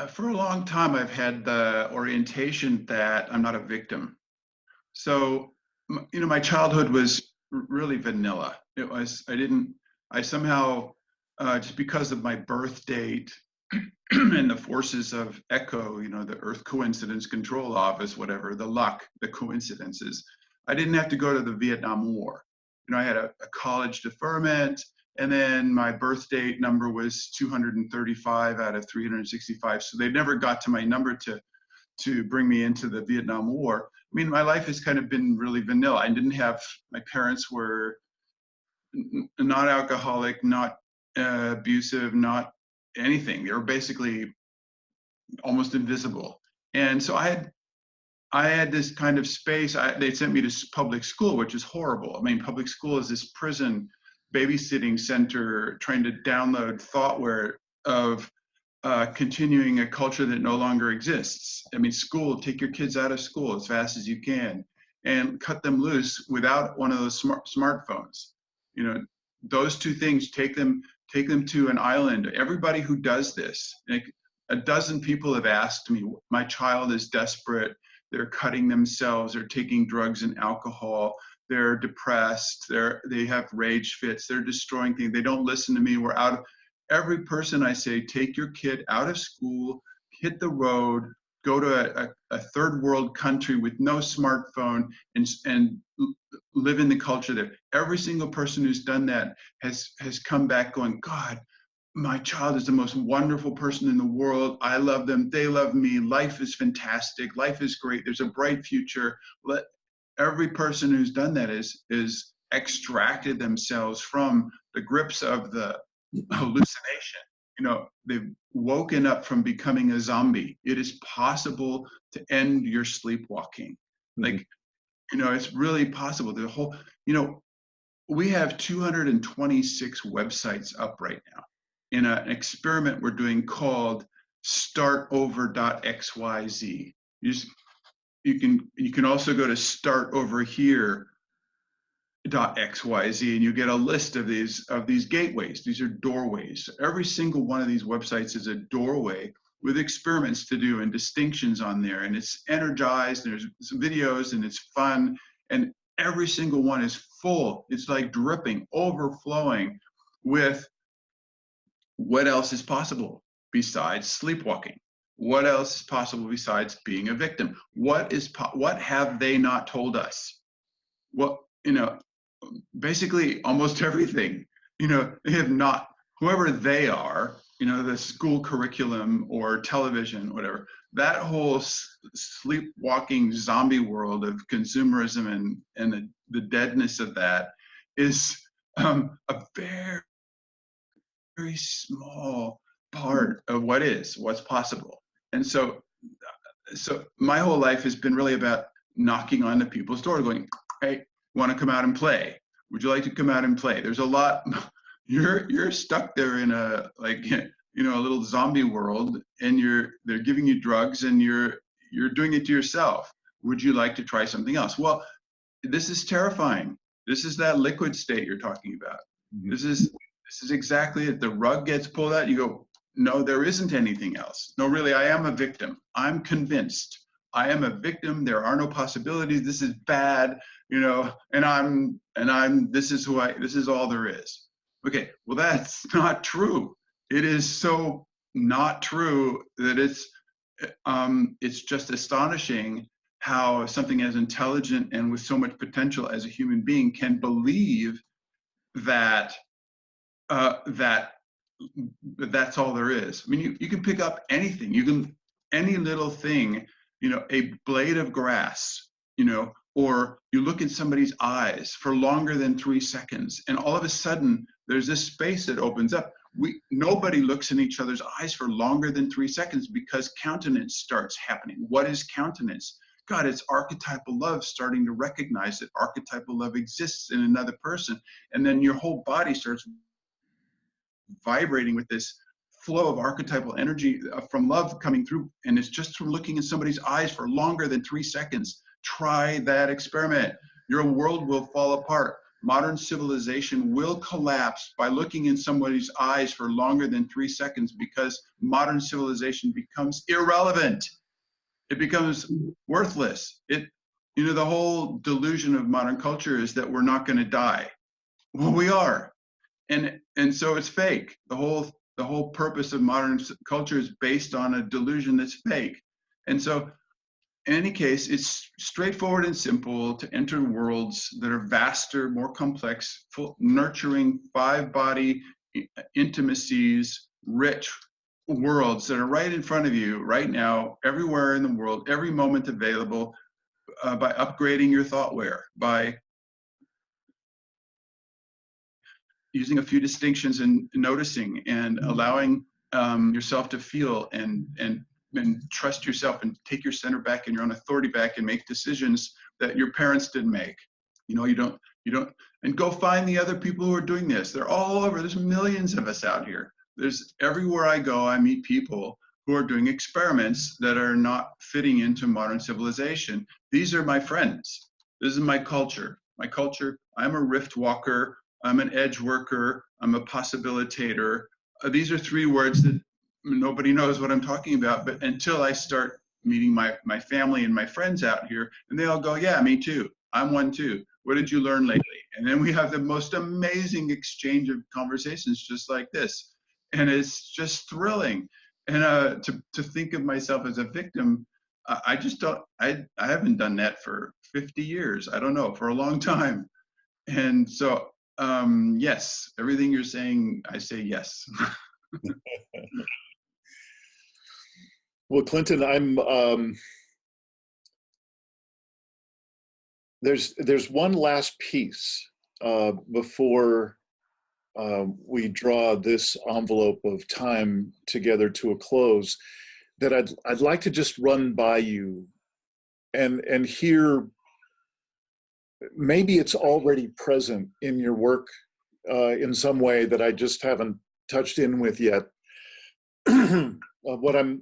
for a long time I've had the orientation that I'm not a victim. So, you know, my childhood was really vanilla. I somehow, just because of my birth date, and the forces of echo, you know, the Earth Coincidence Control Office, whatever, the luck, the coincidences. I didn't have to go to the Vietnam War. You know, I had a college deferment, and then my birth date number was 235 out of 365. So they never got to my number to bring me into the Vietnam War. I mean, my life has kind of been really vanilla. I didn't have, my parents were not alcoholic, not abusive, not anything. They were basically almost invisible. And so I had this kind of space. They sent me to public school, which is horrible. I mean, public school is this prison babysitting center trying to download thoughtware of continuing a culture that no longer exists. I mean, school, take your kids out of school as fast as you can and cut them loose without one of those smartphones. You know, those two things, take them to an island. Everybody who does this, like a dozen people have asked me, my child is desperate, they're cutting themselves, they're taking drugs and alcohol, they're depressed, they have rage fits, they're destroying things, they don't listen to me, we're out of. Every person I say, take your kid out of school, hit the road, go to a third world country with no smartphone and live in the culture there. Every single person who's done that has come back going, God, my child is the most wonderful person in the world. I love them. They love me. Life is fantastic. Life is great. There's a bright future. Every person who's done that is extracted themselves from the grips of the hallucination. You know, they've woken up from becoming a zombie. It is possible to end your sleepwalking. Like, you know, it's really possible. The whole, you know, we have 226 websites up right now in an experiment we're doing called startover.xyz. You can also go to startoverhere.xyz and you get a list of these gateways. These are doorways. Every single one of these websites is a doorway with experiments to do and distinctions on there, and it's energized, and there's some videos, and it's fun, and every single one is full. It's like dripping, overflowing with what else is possible besides sleepwalking. What else is possible besides being a victim? What have they not told us? Well, you know, basically almost everything. You know, they have not, whoever they are, you know, the school curriculum or television, whatever, that whole sleepwalking zombie world of consumerism and the deadness of that is a very, very small part of what's possible. And so my whole life has been really about knocking on the people's door, going, hey, want to come out and play? Would you like to come out and play? There's a lot. You're stuck there in a, like, you know, a little zombie world, and they're giving you drugs, and you're doing it to yourself. Would you like to try something else? Well, this is terrifying. This is that liquid state you're talking about. Mm-hmm. This is exactly it. The rug gets pulled out. You go, no, there isn't anything else. No, really, I am a victim. I'm convinced. I am a victim. There are no possibilities. This is bad, you know, and this is all there is. Okay, well, that's not true. It is so not true that it's just astonishing how something as intelligent and with so much potential as a human being can believe that that's all there is. I mean, you can pick up anything. Any little thing, you know, a blade of grass, you know, or you look in somebody's eyes for longer than 3 seconds, and all of a sudden there's this space that opens up. Nobody looks in each other's eyes for longer than 3 seconds because countenance starts happening. What is countenance? God, it's archetypal love starting to recognize that archetypal love exists in another person, and then your whole body starts vibrating with this flow of archetypal energy from love coming through, and it's just from looking in somebody's eyes for longer than 3 seconds. Try that experiment. Your world will fall apart. Modern civilization will collapse by looking in somebody's eyes for longer than 3 seconds, because modern civilization becomes irrelevant. It becomes worthless. You know, the whole delusion of modern culture is that we're not going to die. Well, we are. And so it's fake. The whole The whole purpose of modern culture is based on a delusion that's fake. And so in any case, it's straightforward and simple to enter worlds that are vaster, more complex, full, nurturing, five-body intimacies, rich worlds that are right in front of you right now, everywhere in the world, every moment available, by upgrading your thoughtware, by using a few distinctions and noticing and allowing yourself to feel and trust yourself and take your center back and your own authority back and make decisions that your parents didn't make. You know, you don't, and go find the other people who are doing this. They're all over. There's millions of us out here. There's everywhere I go, I meet people who are doing experiments that are not fitting into modern civilization. These are my friends. This is my culture. My culture, I'm a rift walker. I'm an edge worker. I'm a possibilitator. These are three words that nobody knows what I'm talking about, but until I start meeting my family and my friends out here, and they all go, yeah, me too. I'm one too. What did you learn lately? And then we have the most amazing exchange of conversations just like this. And it's just thrilling. And to think of myself as a victim, I just don't, I haven't done that for 50 years. I don't know, for a long time. And so, yes, everything you're saying, I say yes. Well, Clinton, there's one last piece before we draw this envelope of time together to a close that I'd like to just run by you and hear. Maybe it's already present in your work in some way that I just haven't touched in with yet. What I've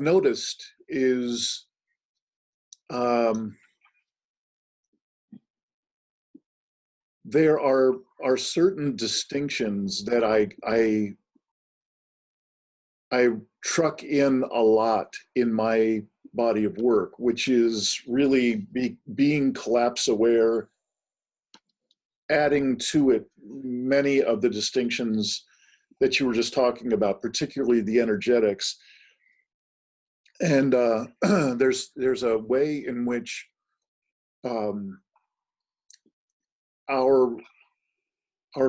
noticed is there are certain distinctions that I truck in a lot in my body of work, which is really being collapse aware, adding to it many of the distinctions that you were just talking about, particularly the energetics. And there's a way in which our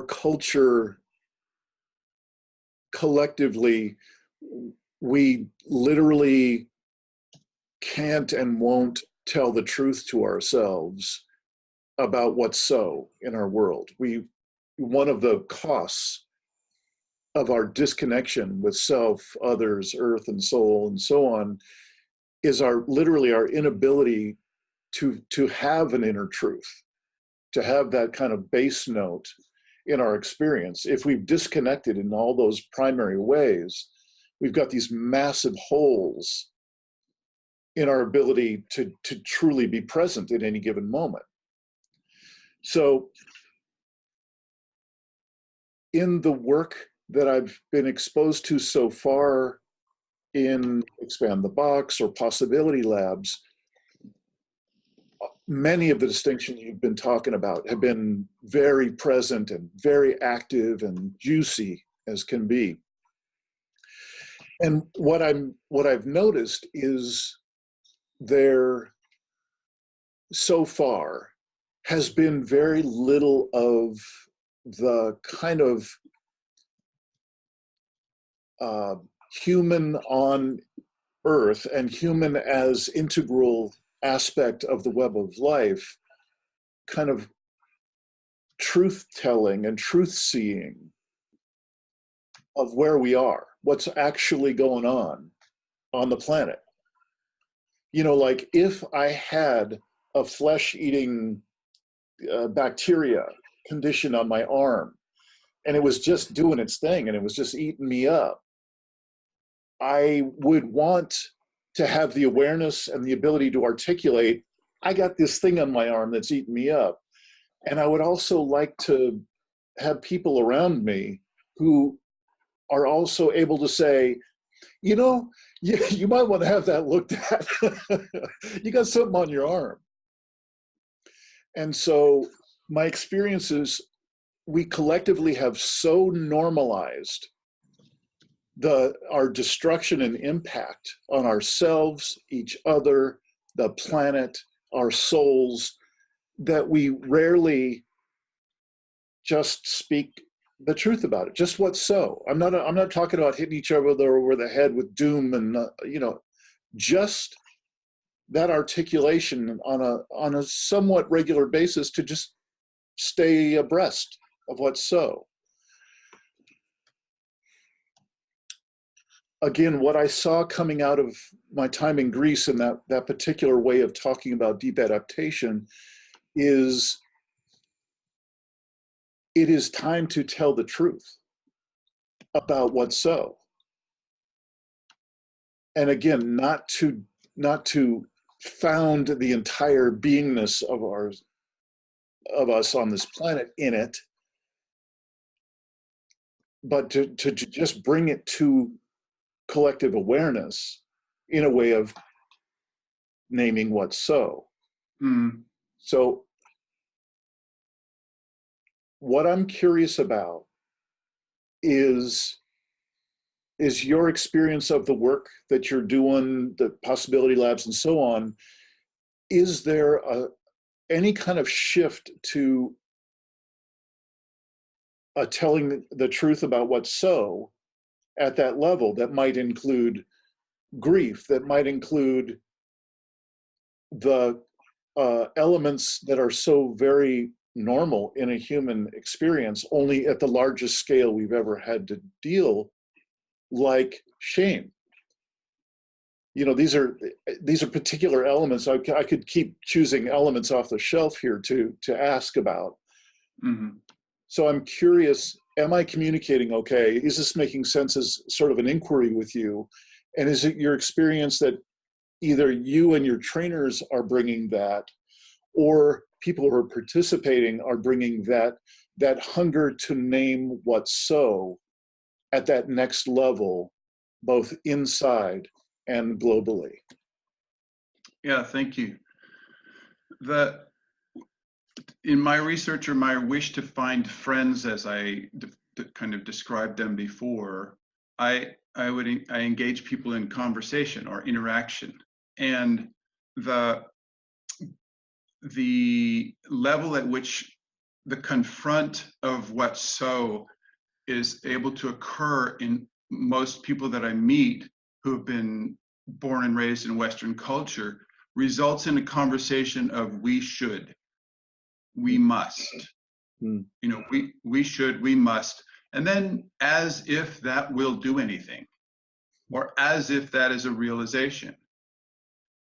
culture collectively, we literally can't and won't tell the truth to ourselves about what's so in our world. One of the costs of our disconnection with self, others, earth and soul and so on is literally our inability to have an inner truth, to have that kind of base note in our experience. If we've disconnected in all those primary ways, we've got these massive holes in our ability to truly be present at any given moment. So in the work that I've been exposed to so far in Expand the Box or Possibility Labs, many of the distinctions you've been talking about have been very present and very active and juicy as can be. And what I've noticed is there so far has been very little of the kind of human on earth and human as integral aspect of the web of life, kind of truth telling and truth seeing of where we are, what's actually going on the planet. You know, like if I had a flesh-eating bacteria condition on my arm and it was just doing its thing and it was just eating me up, I would want to have the awareness and the ability to articulate, I got this thing on my arm that's eating me up. And I would also like to have people around me who are also able to say, you know, you might want to have that looked at. You got something on your arm. And so my experiences we collectively have so normalized our destruction and impact on ourselves, each other, the planet, our souls, that we rarely just speak the truth about it. Just what's so. I'm not talking about hitting each other over the head with doom and just that articulation on a somewhat regular basis to just stay abreast of what's so. Again, what I saw coming out of my time in Greece and that particular way of talking about deep adaptation is it is time to tell the truth about what's so. And again, not to found the entire beingness of us on this planet in it, but to just bring it to collective awareness in a way of naming what's so. So what I'm curious about is your experience of the work that you're doing, the possibility labs and so on. Is there any kind of shift to telling the truth about what's so at that level that might include grief, that might include the elements that are so very normal in a human experience, only at the largest scale we've ever had to deal, like shame? These are particular elements. I could keep choosing elements off the shelf here to ask about. Mm-hmm. So I'm curious, am I communicating okay? Is this making sense as sort of an inquiry with you? And is it your experience that either you and your trainers are bringing that, or people who are participating are bringing that hunger to name what's so at that next level, both inside and globally? Yeah, thank you. In my research, or my wish to find friends, as I kind of described them before, I engage people in conversation or interaction, and the level at which the confront of what's so is able to occur in most people that I meet who have been born and raised in Western culture results in a conversation of we should, we must, we should, we must, and then as if that will do anything, or as if that is a realization.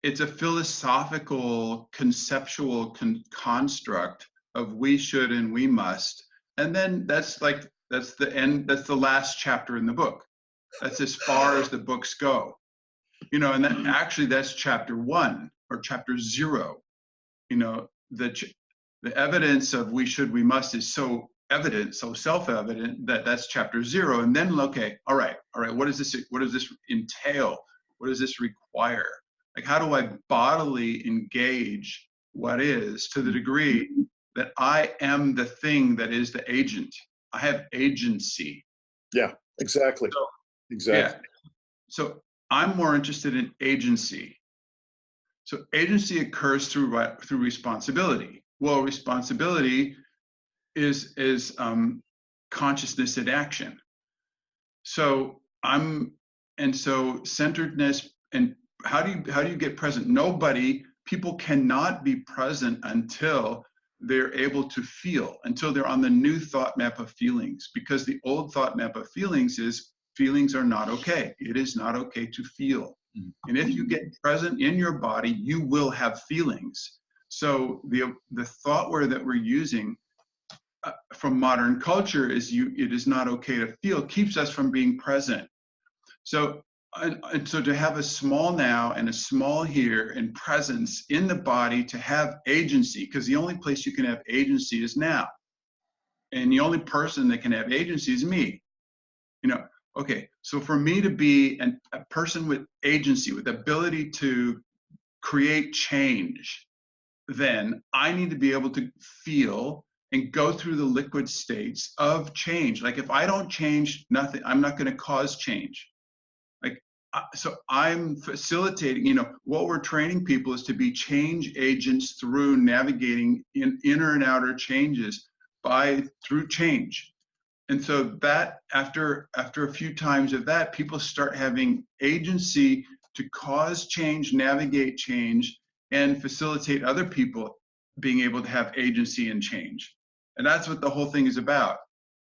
It's a philosophical, conceptual construct of we should and we must, and then that's the end. That's the last chapter in the book. That's as far as the books go, and that actually that's chapter 1 or chapter 0. The evidence of we should, we must is so evident, so self-evident that that's chapter 0. And then, okay, all right, what does this entail? What does this require? Like, how do I bodily engage what is to the degree that I am the thing that is the agent? I have agency. Yeah, exactly. Exactly. Yeah. So I'm more interested in agency. So agency occurs through responsibility. Well, responsibility is consciousness in action. So centeredness, and how do you get present? People cannot be present until they're able to feel, until they're on the new thought map of feelings, because the old thought map of feelings is feelings are not okay. It is not okay to feel. And if you get present in your body, you will have feelings. So the thought word that we're using from modern culture is it is not okay to feel, keeps us from being present. So to have a small now and a small here and presence in the body, to have agency, because the only place you can have agency is now. And the only person that can have agency is me. Okay, so for me to be a person with agency, with ability to create change, then I need to be able to feel and go through the liquid states of change. Like if I don't change nothing, I'm not going to cause change. Like, so I'm facilitating, you know, what we're training people is to be change agents through navigating in inner and outer changes through change. And so that after a few times of that, people start having agency to cause change, navigate change, and facilitate other people being able to have agency and change. And that's what the whole thing is about.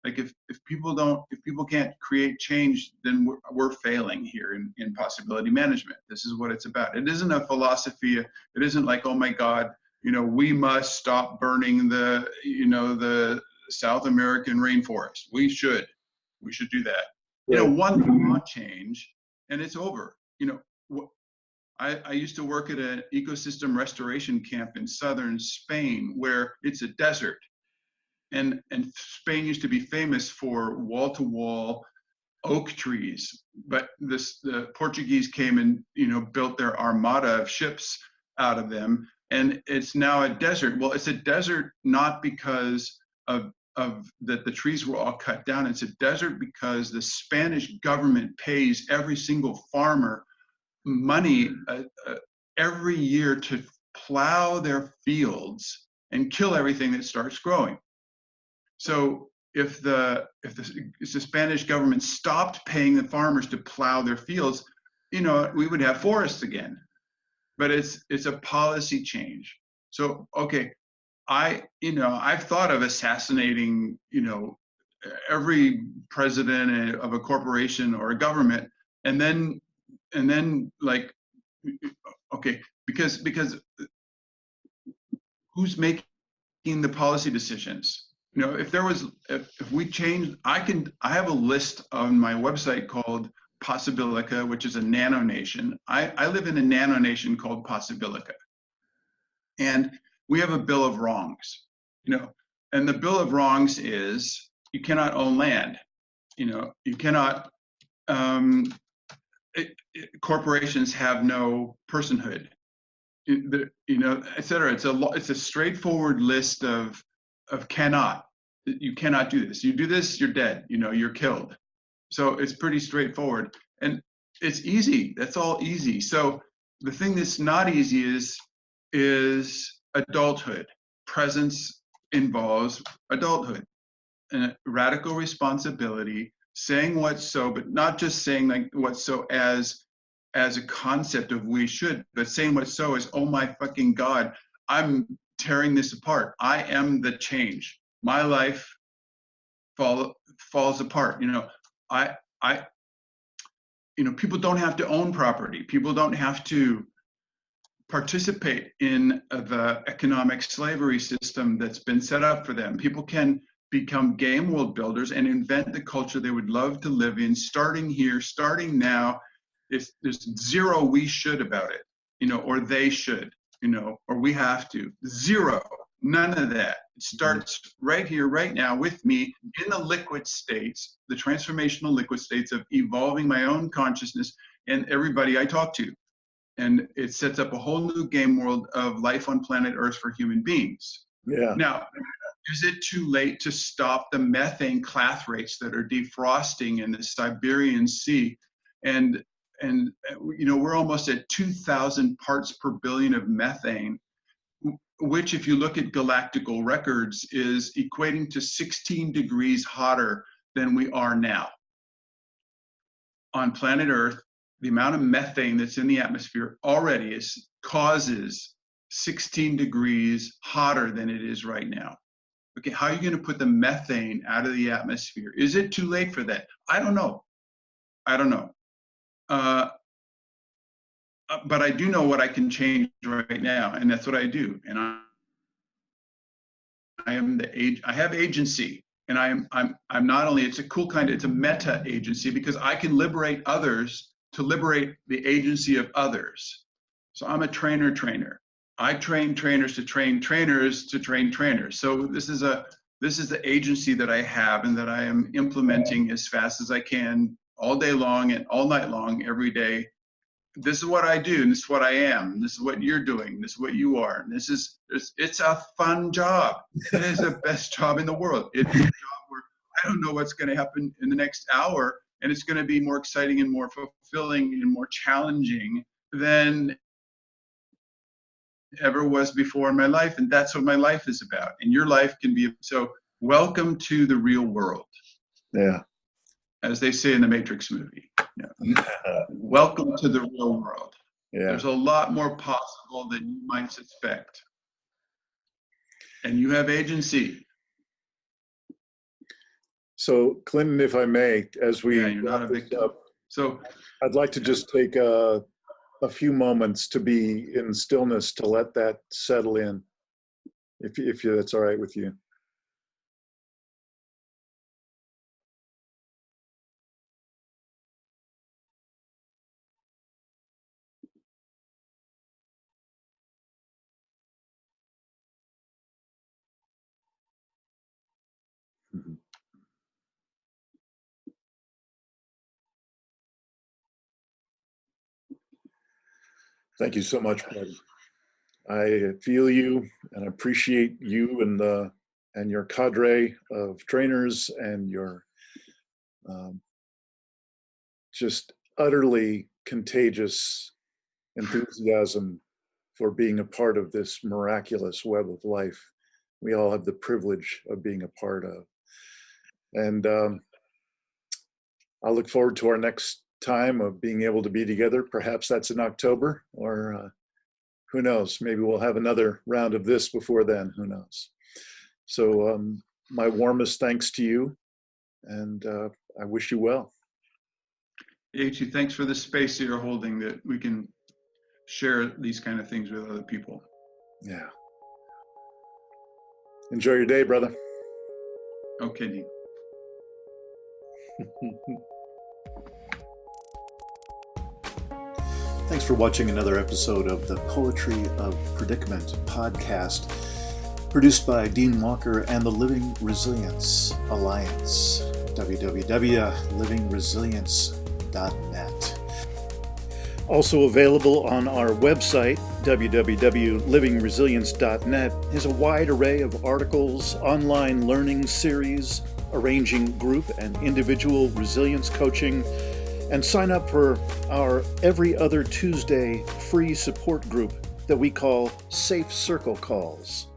Like if people can't create change, then we're failing here in possibility management. This is what it's about. It isn't a philosophy. It isn't like, oh my God, you know, we must stop burning the South American rainforest. We should do that. Right. You know, one law change and it's over. You know, I used to work at an ecosystem restoration camp in southern Spain where it's a desert. And Spain used to be famous for wall-to-wall oak trees, but the Portuguese came and, you know, built their armada of ships out of them, and it's now a desert. Well, it's a desert not because of that the trees were all cut down. It's a desert because the Spanish government pays every single farmer money every year to plow their fields and kill everything that starts growing. So if the Spanish government stopped paying the farmers to plow their fields, you know, we would have forests again. But it's a policy change. So okay, I've thought of assassinating, you know, every president of a corporation or a government, and then like, okay, because who's making the policy decisions? You know, if we change, I have a list on my website called Possibilica, which is a nano nation. I live in a nano nation called Possibilica. And we have a bill of wrongs, you know, and the bill of wrongs is you cannot own land. You know, you cannot, corporations have no personhood, you know, et cetera. It's a straightforward list of cannot. You cannot do this. You do this, you're dead. You know, you're killed. So it's pretty straightforward, and it's easy. That's all easy. So the thing that's not easy is adulthood. Presence involves adulthood and radical responsibility, saying what's so, but not just saying like what's so as a concept of we should, but saying what's so is, oh my fucking God, I'm tearing this apart. I am the change. My life falls apart. You know, people don't have to own property. People don't have to participate in the economic slavery system that's been set up for them. People can become game world builders and invent the culture they would love to live in, starting here, starting now. There's zero we should about it, you know, or they should, you know, or we have to. Zero. None of that. It starts right here, right now with me in the liquid states, the transformational liquid states of evolving my own consciousness and everybody I talk to. And it sets up a whole new game world of life on planet Earth for human beings. Yeah. Now, is it too late to stop the methane clathrates that are defrosting in the Siberian Sea? And you know, we're almost at 2,000 parts per billion of methane, which, if you look at galactical records, is equating to 16 degrees hotter than we are now. On planet Earth, the amount of methane that's in the atmosphere already causes 16 degrees hotter than it is right now. Okay, how are you going to put the methane out of the atmosphere? Is it too late for that? I don't know. But I do know what I can change right now, and that's what I do. And I have agency, and I'm not only, it's a cool kind of, it's a meta agency, because I can liberate others to liberate the agency of others. So I'm a trainer. I train trainers to train trainers to train trainers. So this is the agency that I have and that I am implementing as fast as I can, all day long and all night long, every day, this is what I do, and this is what I am, and this is what you're doing, this is what you are, and it's a fun job. It is the best job in the world. It's a job where I don't know what's going to happen in the next hour, and it's going to be more exciting and more fulfilling and more challenging than ever was before in my life, and that's what my life is about. And your life can be so. Welcome to the real world. Yeah. As they say in the Matrix movie. Yeah. Welcome to the real world. Yeah. There's a lot more possible than you might suspect. And you have agency. So, Clinton, if I may, as we you're not a victim. up, so I'd like to just take a few moments to be in stillness to let that settle in, if that's all right with you. Mhm. Thank you so much, Brad. I feel you and appreciate you and your cadre of trainers and your just utterly contagious enthusiasm for being a part of this miraculous web of life we all have the privilege of being a part of. And I'll look forward to our next time of being able to be together. Perhaps that's in October, or who knows, maybe we'll have another round of this before then, who knows. So my warmest thanks to you, and I wish you well. H.E., thanks for the space that you're holding, that we can share these kind of things with other people. Yeah. Enjoy your day, brother. Okay, Dean. Thanks for watching another episode of the Poetry of Predicament podcast, produced by Dean Walker and the Living Resilience Alliance, www.livingresilience.net. Also available on our website, www.livingresilience.net, is a wide array of articles, online learning series, arranging group and individual resilience coaching, and sign up for our every other Tuesday free support group that we call Safe Circle Calls.